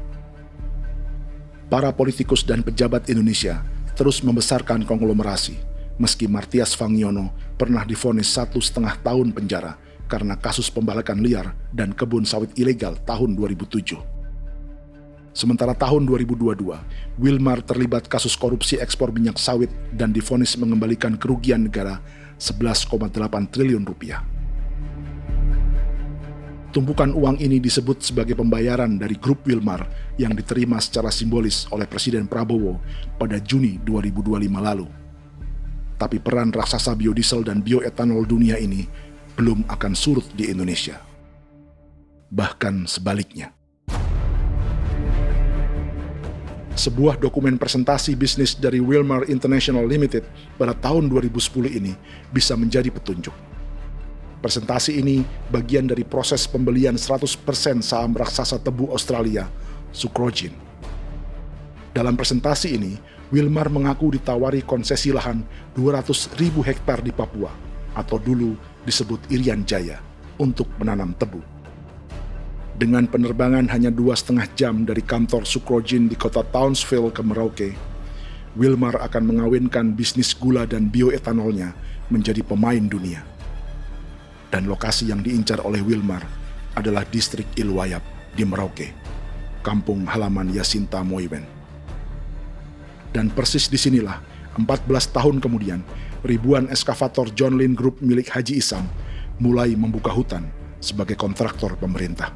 Para politikus dan pejabat Indonesia terus membesarkan konglomerasi, meski Martias Fangiono pernah divonis 1,5 tahun penjara karena kasus pembalakan liar dan kebun sawit ilegal tahun 2007. Sementara tahun 2022, Wilmar terlibat kasus korupsi ekspor minyak sawit dan divonis mengembalikan kerugian negara 11,8 triliun rupiah. Tumpukan uang ini disebut sebagai pembayaran dari grup Wilmar yang diterima secara simbolis oleh Presiden Prabowo pada Juni 2025 lalu. Tapi peran raksasa biodiesel dan bioetanol dunia ini belum akan surut di Indonesia. Bahkan sebaliknya. Sebuah dokumen presentasi bisnis dari Wilmar International Limited pada tahun 2010 ini bisa menjadi petunjuk. Presentasi ini bagian dari proses pembelian 100% saham raksasa tebu Australia, Sucrogen. Dalam presentasi ini, Wilmar mengaku ditawari konsesi lahan 200.000 hektar di Papua, atau dulu disebut Irian Jaya, untuk menanam tebu. Dengan penerbangan hanya 2,5 jam dari kantor Sucrogen di kota Townsville ke Merauke, Wilmar akan mengawinkan bisnis gula dan bioetanolnya menjadi pemain dunia. Dan lokasi yang diincar oleh Wilmar adalah distrik Ilwayap di Merauke, kampung halaman Yasinta Moiwen. Dan persis disinilah 14 tahun kemudian, ribuan eskavator John Lynn Group milik Haji Isam mulai membuka hutan sebagai kontraktor pemerintah.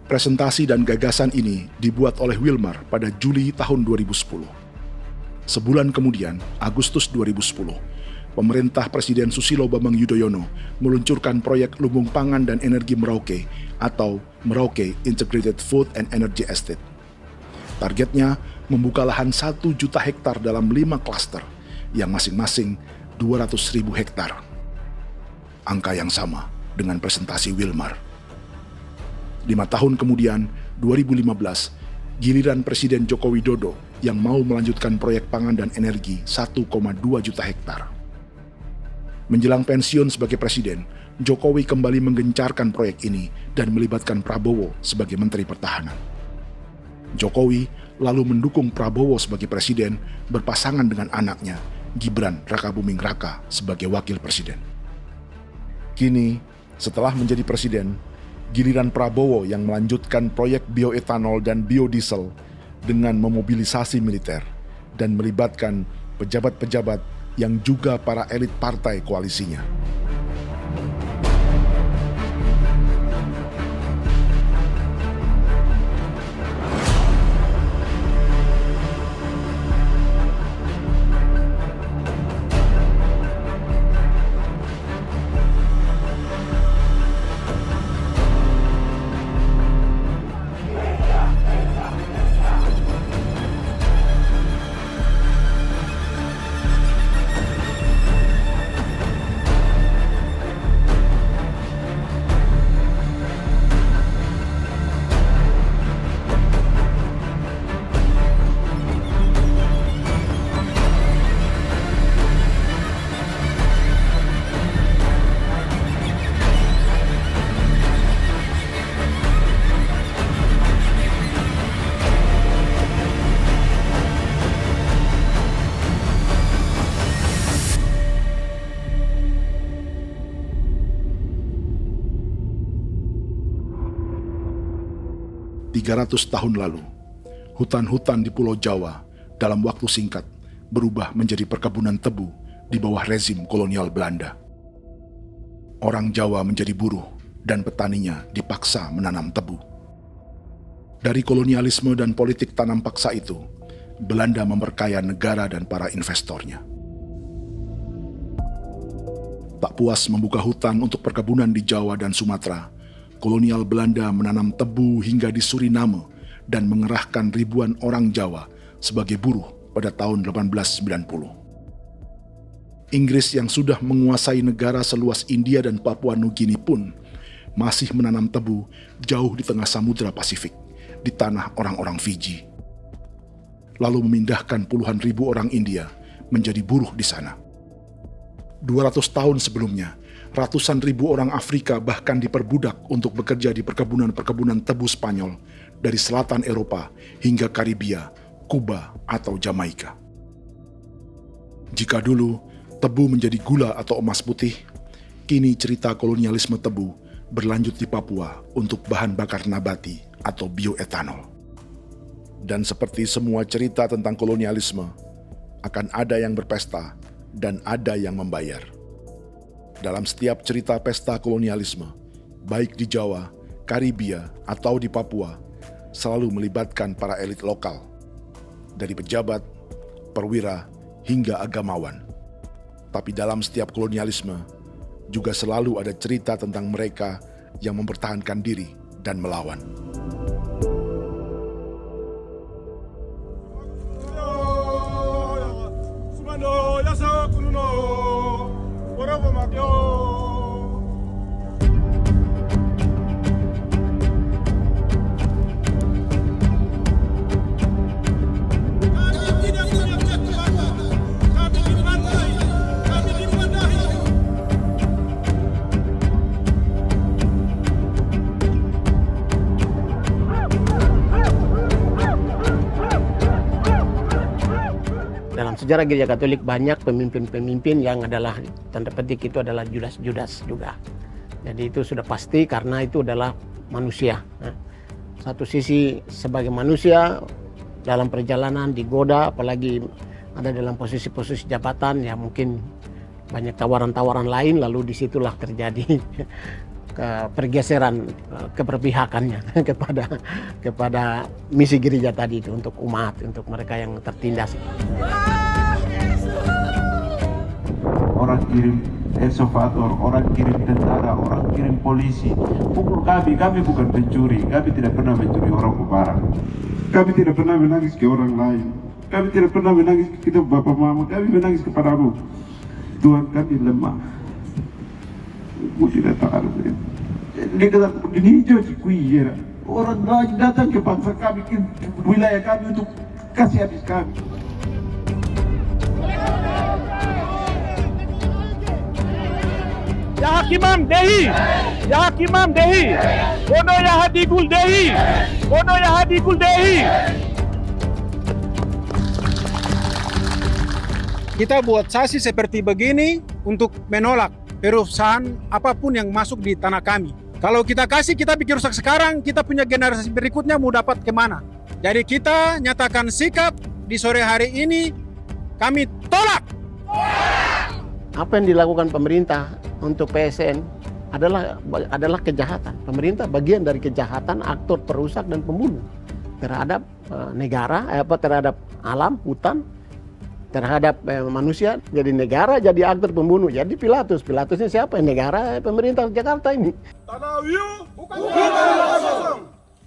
Presentasi dan gagasan ini dibuat oleh Wilmar pada Juli tahun 2010. Sebulan kemudian, Agustus 2010, pemerintah Presiden Susilo Bambang Yudhoyono meluncurkan proyek Lumbung Pangan dan Energi Merauke atau Merauke Integrated Food and Energy Estate. Targetnya membuka lahan 1 juta hektar dalam 5 klaster yang masing-masing 200.000 hektar. Angka yang sama dengan presentasi Wilmar. 5 tahun kemudian, 2015, giliran Presiden Joko Widodo yang mau melanjutkan proyek pangan dan energi 1,2 juta hektar. Menjelang pensiun sebagai presiden, Jokowi kembali menggencarkan proyek ini dan melibatkan Prabowo sebagai Menteri Pertahanan. Jokowi lalu mendukung Prabowo sebagai presiden berpasangan dengan anaknya, Gibran Rakabuming Raka sebagai wakil presiden. Kini, setelah menjadi presiden, giliran Prabowo yang melanjutkan proyek bioetanol dan biodiesel dengan memobilisasi militer dan melibatkan pejabat-pejabat yang juga para elit partai koalisinya. Tahun lalu, hutan-hutan di Pulau Jawa dalam waktu singkat berubah menjadi perkebunan tebu di bawah rezim kolonial Belanda. Orang Jawa menjadi buruh dan petaninya dipaksa menanam tebu. Dari kolonialisme dan politik tanam paksa itu, Belanda memperkaya negara dan para investornya. Tak puas membuka hutan untuk perkebunan di Jawa dan Sumatera, kolonial Belanda menanam tebu hingga di Suriname dan mengerahkan ribuan orang Jawa sebagai buruh pada tahun 1890. Inggris yang sudah menguasai negara seluas India dan Papua Nugini pun masih menanam tebu jauh di tengah Samudra Pasifik, di tanah orang-orang Fiji. Lalu memindahkan puluhan ribu orang India menjadi buruh di sana. 200 tahun sebelumnya, ratusan ribu orang Afrika bahkan diperbudak untuk bekerja di perkebunan-perkebunan tebu Spanyol dari selatan Eropa hingga Karibia, Kuba, atau Jamaika. Jika dulu tebu menjadi gula atau emas putih, kini cerita kolonialisme tebu berlanjut di Papua untuk bahan bakar nabati atau bioetanol. Dan seperti semua cerita tentang kolonialisme, akan ada yang berpesta dan ada yang membayar. Dalam setiap cerita pesta kolonialisme, baik di Jawa, Karibia, atau di Papua, selalu melibatkan para elit lokal, dari pejabat, perwira, hingga agamawan. Tapi dalam setiap kolonialisme, juga selalu ada cerita tentang mereka yang mempertahankan diri dan melawan. Dalam sejarah Gereja Katolik banyak pemimpin-pemimpin yang adalah tanda petik itu adalah Judas-Judas juga. Jadi itu sudah pasti karena itu adalah manusia. Satu sisi sebagai manusia dalam perjalanan digoda, apalagi ada dalam posisi-posisi jabatan, ya mungkin banyak tawaran-tawaran lain, lalu disitulah terjadi pergeseran keberpihakannya kepada misi gereja tadi itu untuk umat, untuk mereka yang tertindas. Orang kirim eksavator, orang kirim tentara, orang kirim polisi. Pukul kami bukan pencuri, kami tidak pernah mencuri orang barang. Kami tidak pernah menangis ke orang lain. Kami tidak pernah menangis ke kita bapak mama, kami menangis kepadamu. Tuhan kami lemah. Aku tidak tahu. Di hijau Cikuira, orang lain datang ke bangsa kami, ke wilayah kami untuk kasih habis kami. Ya Hakimam Dehi, Ya Hakimam Dehi, Bono Ya Hadigul Dehi, Bono Ya Hadigul Dehi. Kita buat sasi seperti begini untuk menolak perusahaan apapun yang masuk di tanah kami. Kalau kita kasih, kita bikin rusak sekarang, kita punya generasi berikutnya mau dapat kemana. Jadi kita nyatakan sikap di sore hari ini, kami tolak. Apa yang dilakukan pemerintah untuk PSN adalah kejahatan. Pemerintah bagian dari kejahatan, aktor perusak dan pembunuh terhadap negara, terhadap alam, hutan, terhadap manusia. Jadi negara jadi aktor pembunuh. Jadi Pilatusnya siapa? Negara, pemerintah Jakarta ini. Tanah Wiu bukan kosong.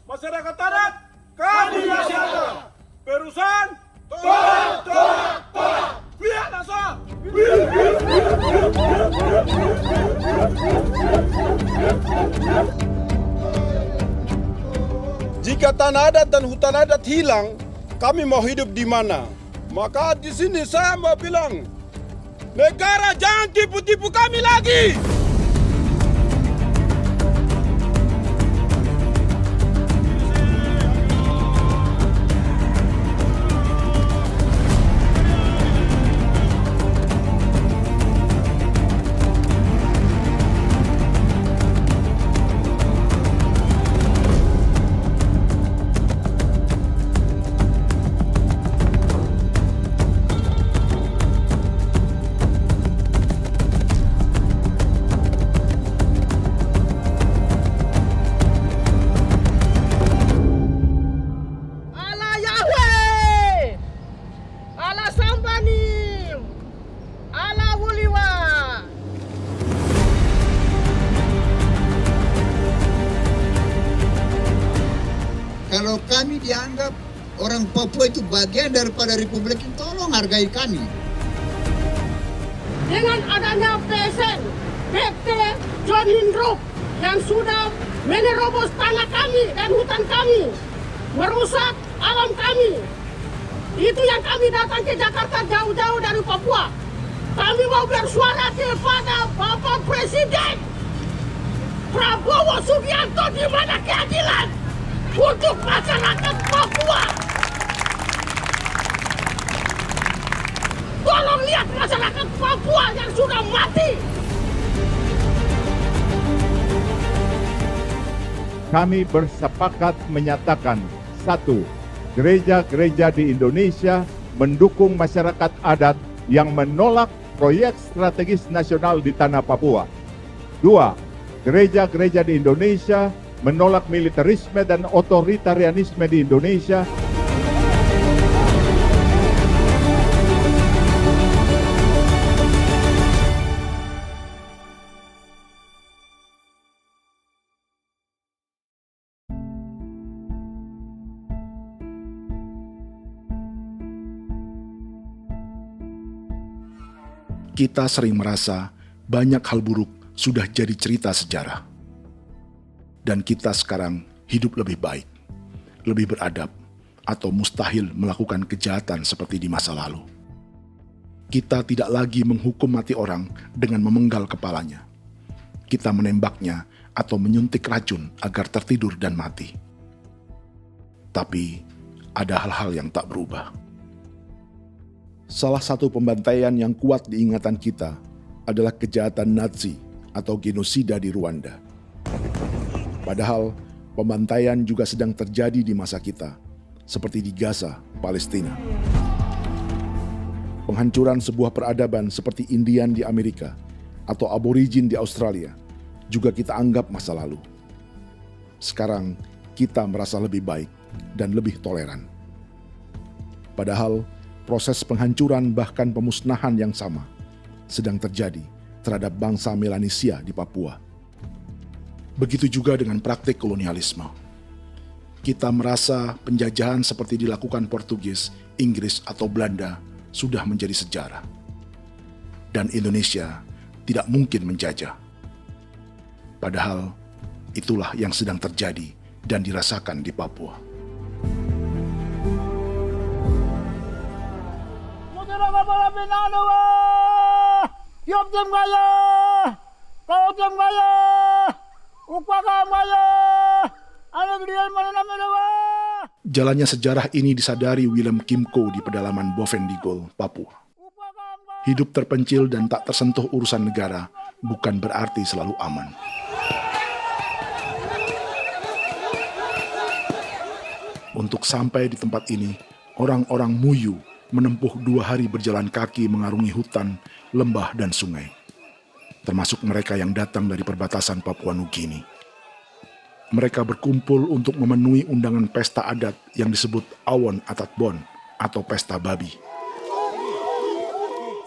Masyarakat adat kami masyarakat. Perusahaan tolak. Biar nasa. Jika tanah adat dan hutan adat hilang, kami mau hidup di mana? Maka di sini saya mau bilang, negara jangan tipu-tipu kami lagi. Kalau kami dianggap orang Papua itu bagian daripada Republik ini, tolong hargai kami. Dengan adanya PSN, PT John Hindro yang sudah menerobos tanah kami dan hutan kami, merusak alam kami. Itu yang kami datang ke Jakarta jauh-jauh dari Papua. Kami mau bersuara kepada Bapak Presiden Prabowo Subianto, di mana keadilan untuk masyarakat Papua. Tolong lihat masyarakat Papua yang sudah mati. Kami bersepakat menyatakan, 1. Gereja-gereja di Indonesia mendukung masyarakat adat yang menolak proyek strategis nasional di tanah Papua. 2. Gereja-gereja di Indonesia menolak militerisme dan otoritarianisme di Indonesia. Kita sering merasa banyak hal buruk sudah jadi cerita sejarah. Dan kita sekarang hidup lebih baik, lebih beradab, atau mustahil melakukan kejahatan seperti di masa lalu. Kita tidak lagi menghukum mati orang dengan memenggal kepalanya. Kita menembaknya atau menyuntik racun agar tertidur dan mati. Tapi ada hal-hal yang tak berubah. Salah satu pembantaian yang kuat di ingatan kita adalah kejahatan Nazi atau genosida di Rwanda. Padahal pembantaian juga sedang terjadi di masa kita, seperti di Gaza, Palestina. Penghancuran sebuah peradaban seperti Indian di Amerika atau aborigin di Australia juga kita anggap masa lalu. Sekarang kita merasa lebih baik dan lebih toleran. Padahal proses penghancuran bahkan pemusnahan yang sama sedang terjadi terhadap bangsa Melanesia di Papua. Begitu juga dengan praktik kolonialisme. Kita merasa penjajahan seperti dilakukan Portugis, Inggris, atau Belanda sudah menjadi sejarah. Dan Indonesia tidak mungkin menjajah. Padahal itulah yang sedang terjadi dan dirasakan di Papua. Jalannya sejarah ini disadari Willem Kimco di pedalaman Bovendigol, Papua. Hidup terpencil dan tak tersentuh urusan negara bukan berarti selalu aman. Untuk sampai di tempat ini, orang-orang Muyu menempuh 2 hari berjalan kaki mengarungi hutan, lembah, dan sungai. Termasuk mereka yang datang dari perbatasan Papua Nugini. Mereka berkumpul untuk memenuhi undangan pesta adat yang disebut Awon Atatbon atau Pesta Babi.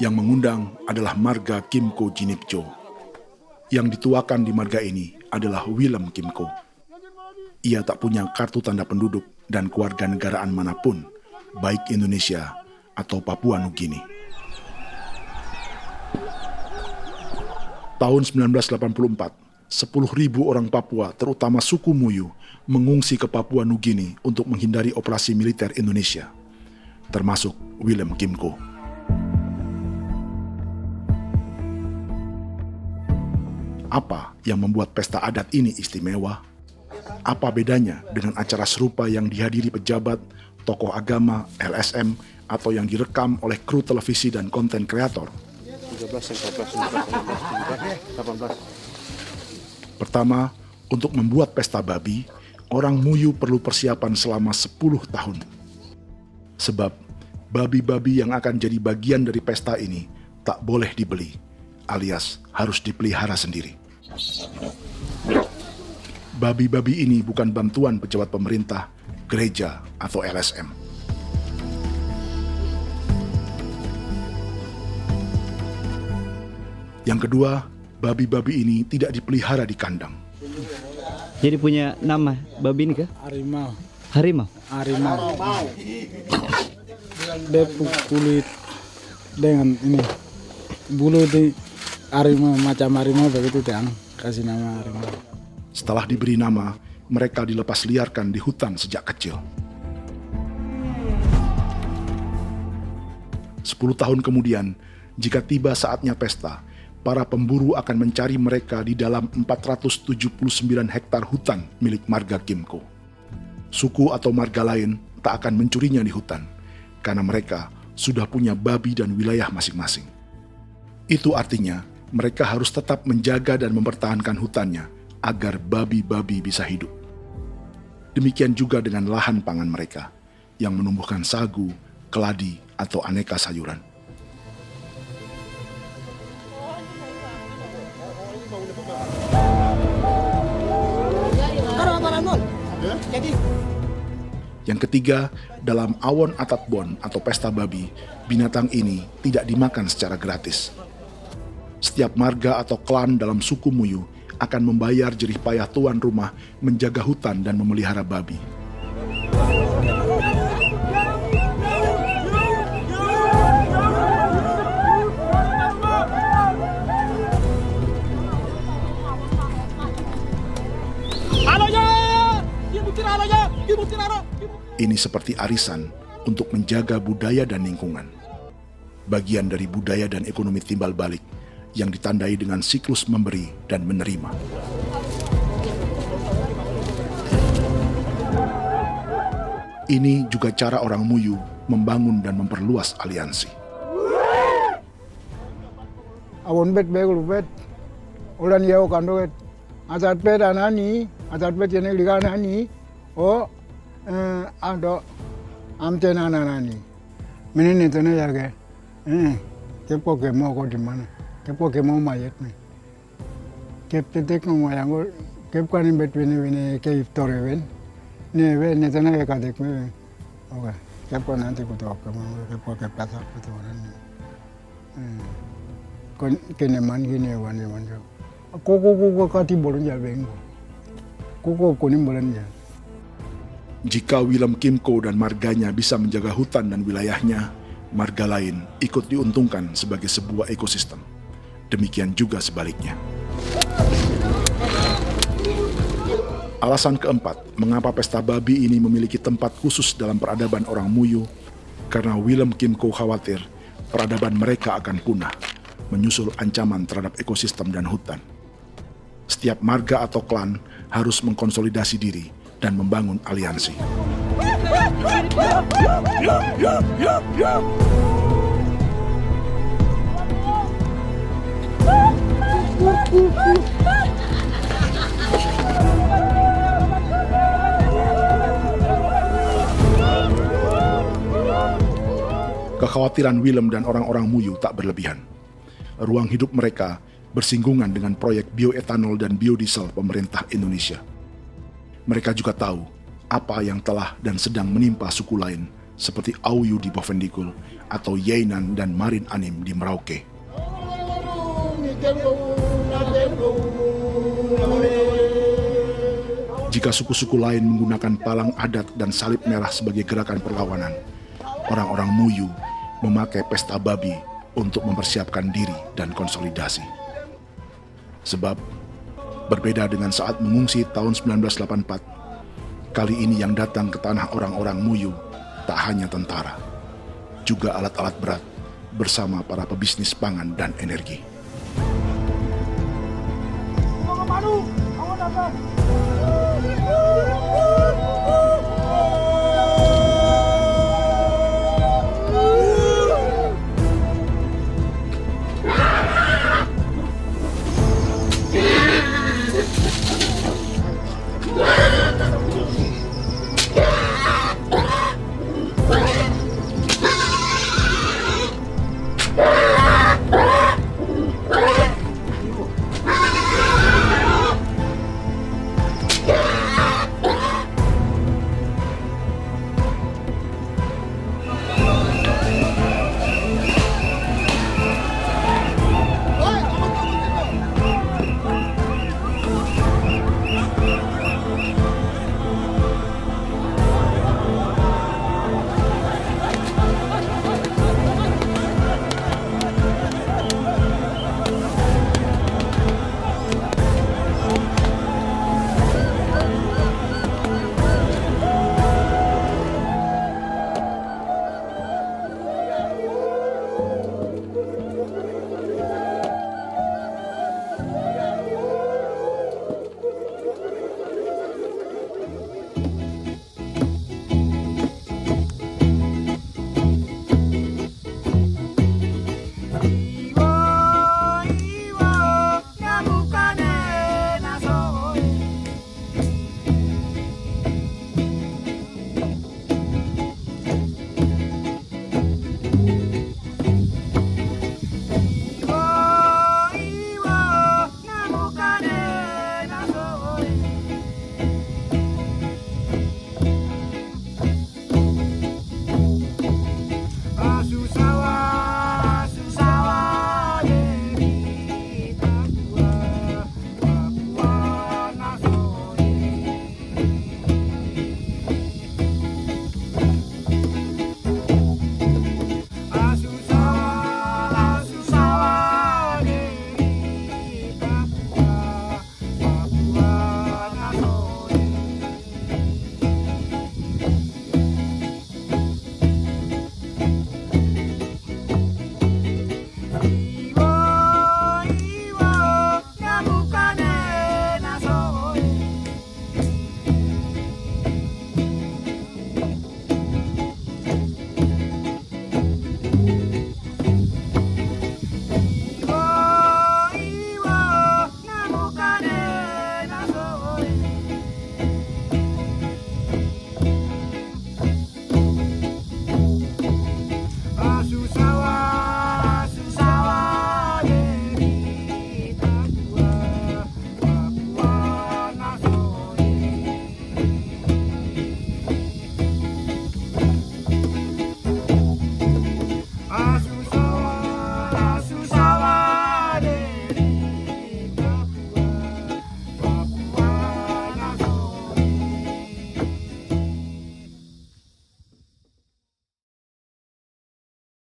Yang mengundang adalah marga Kimco Jinipjo. Yang dituakan di marga ini adalah Willem Kimco. Ia tak punya kartu tanda penduduk dan kewarganegaraan manapun, baik Indonesia atau Papua Nugini. Tahun 1984, 10.000 orang Papua, terutama suku Muyu, mengungsi ke Papua Nugini untuk menghindari operasi militer Indonesia, termasuk Willem Kimco. Apa yang membuat pesta adat ini istimewa? Apa bedanya dengan acara serupa yang dihadiri pejabat, tokoh agama, LSM, atau yang direkam oleh kru televisi dan konten kreator? 18. Pertama, untuk membuat pesta babi, orang Muyu perlu persiapan selama 10 tahun. Sebab, babi-babi yang akan jadi bagian dari pesta ini tak boleh dibeli, alias harus dipelihara sendiri. Babi-babi ini bukan bantuan pejabat pemerintah, gereja, atau LSM. Yang kedua, babi-babi ini tidak dipelihara di kandang. Jadi punya nama babi ini kah? Harimau. Harimau? Harimau. Dia kulit dengan ini bulu di harimau, macam harimau begitu yang kasih nama harimau. Setelah diberi nama, mereka dilepas liarkan di hutan sejak kecil. 10 tahun kemudian, jika tiba saatnya pesta, para pemburu akan mencari mereka di dalam 479 hektar hutan milik marga Kimco. Suku atau marga lain tak akan mencurinya di hutan, karena mereka sudah punya babi dan wilayah masing-masing. Itu artinya, mereka harus tetap menjaga dan mempertahankan hutannya, agar babi-babi bisa hidup. Demikian juga dengan lahan pangan mereka, yang menumbuhkan sagu, keladi, atau aneka sayuran. Yang ketiga, dalam Awon Atatbon atau pesta babi, binatang ini tidak dimakan secara gratis. Setiap marga atau klan dalam suku Muyu akan membayar jerih payah tuan rumah menjaga hutan dan memelihara babi. Ini seperti arisan untuk menjaga budaya dan lingkungan. Bagian dari budaya dan ekonomi timbal balik yang ditandai dengan siklus memberi dan menerima. Ini juga cara orang Muyu membangun dan memperluas aliansi. Awon bet begul bet ulan yau kandoet azat peda nani azat peda ni liga nani o ado amte nani menene tena yage kepo ke mau ko di mana kepo ke mau mayat nih kep tetek no mayango kep kan in between ini ke iftore wen ne tena ya kadek me oke kep kan nanti kuto kepo ke plaza kuto kon keneman gini wane wanjo koko kati bolon ya bengo koko kuning bolon ya. Jika Willem Kimco dan marganya bisa menjaga hutan dan wilayahnya, marga lain ikut diuntungkan sebagai sebuah ekosistem. Demikian juga sebaliknya. Alasan keempat, mengapa pesta babi ini memiliki tempat khusus dalam peradaban orang Muyu, karena Willem Kimco khawatir peradaban mereka akan punah, menyusul ancaman terhadap ekosistem dan hutan. Setiap marga atau klan harus mengkonsolidasi diri dan membangun aliansi. Kekhawatiran Willem dan orang-orang Muyu tak berlebihan. Ruang hidup mereka bersinggungan dengan proyek bioetanol dan biodiesel pemerintah Indonesia. Mereka juga tahu apa yang telah dan sedang menimpa suku lain seperti Auyu di Bovendigul atau Yainan dan Marin Anim di Merauke. Jika suku-suku lain menggunakan palang adat dan salib merah sebagai gerakan perlawanan, orang-orang Muyu memakai pesta babi untuk mempersiapkan diri dan konsolidasi. Sebab, berbeda dengan saat mengungsi tahun 1984, kali ini yang datang ke tanah orang-orang Muyu tak hanya tentara, juga alat-alat berat bersama para pebisnis pangan dan energi. Awan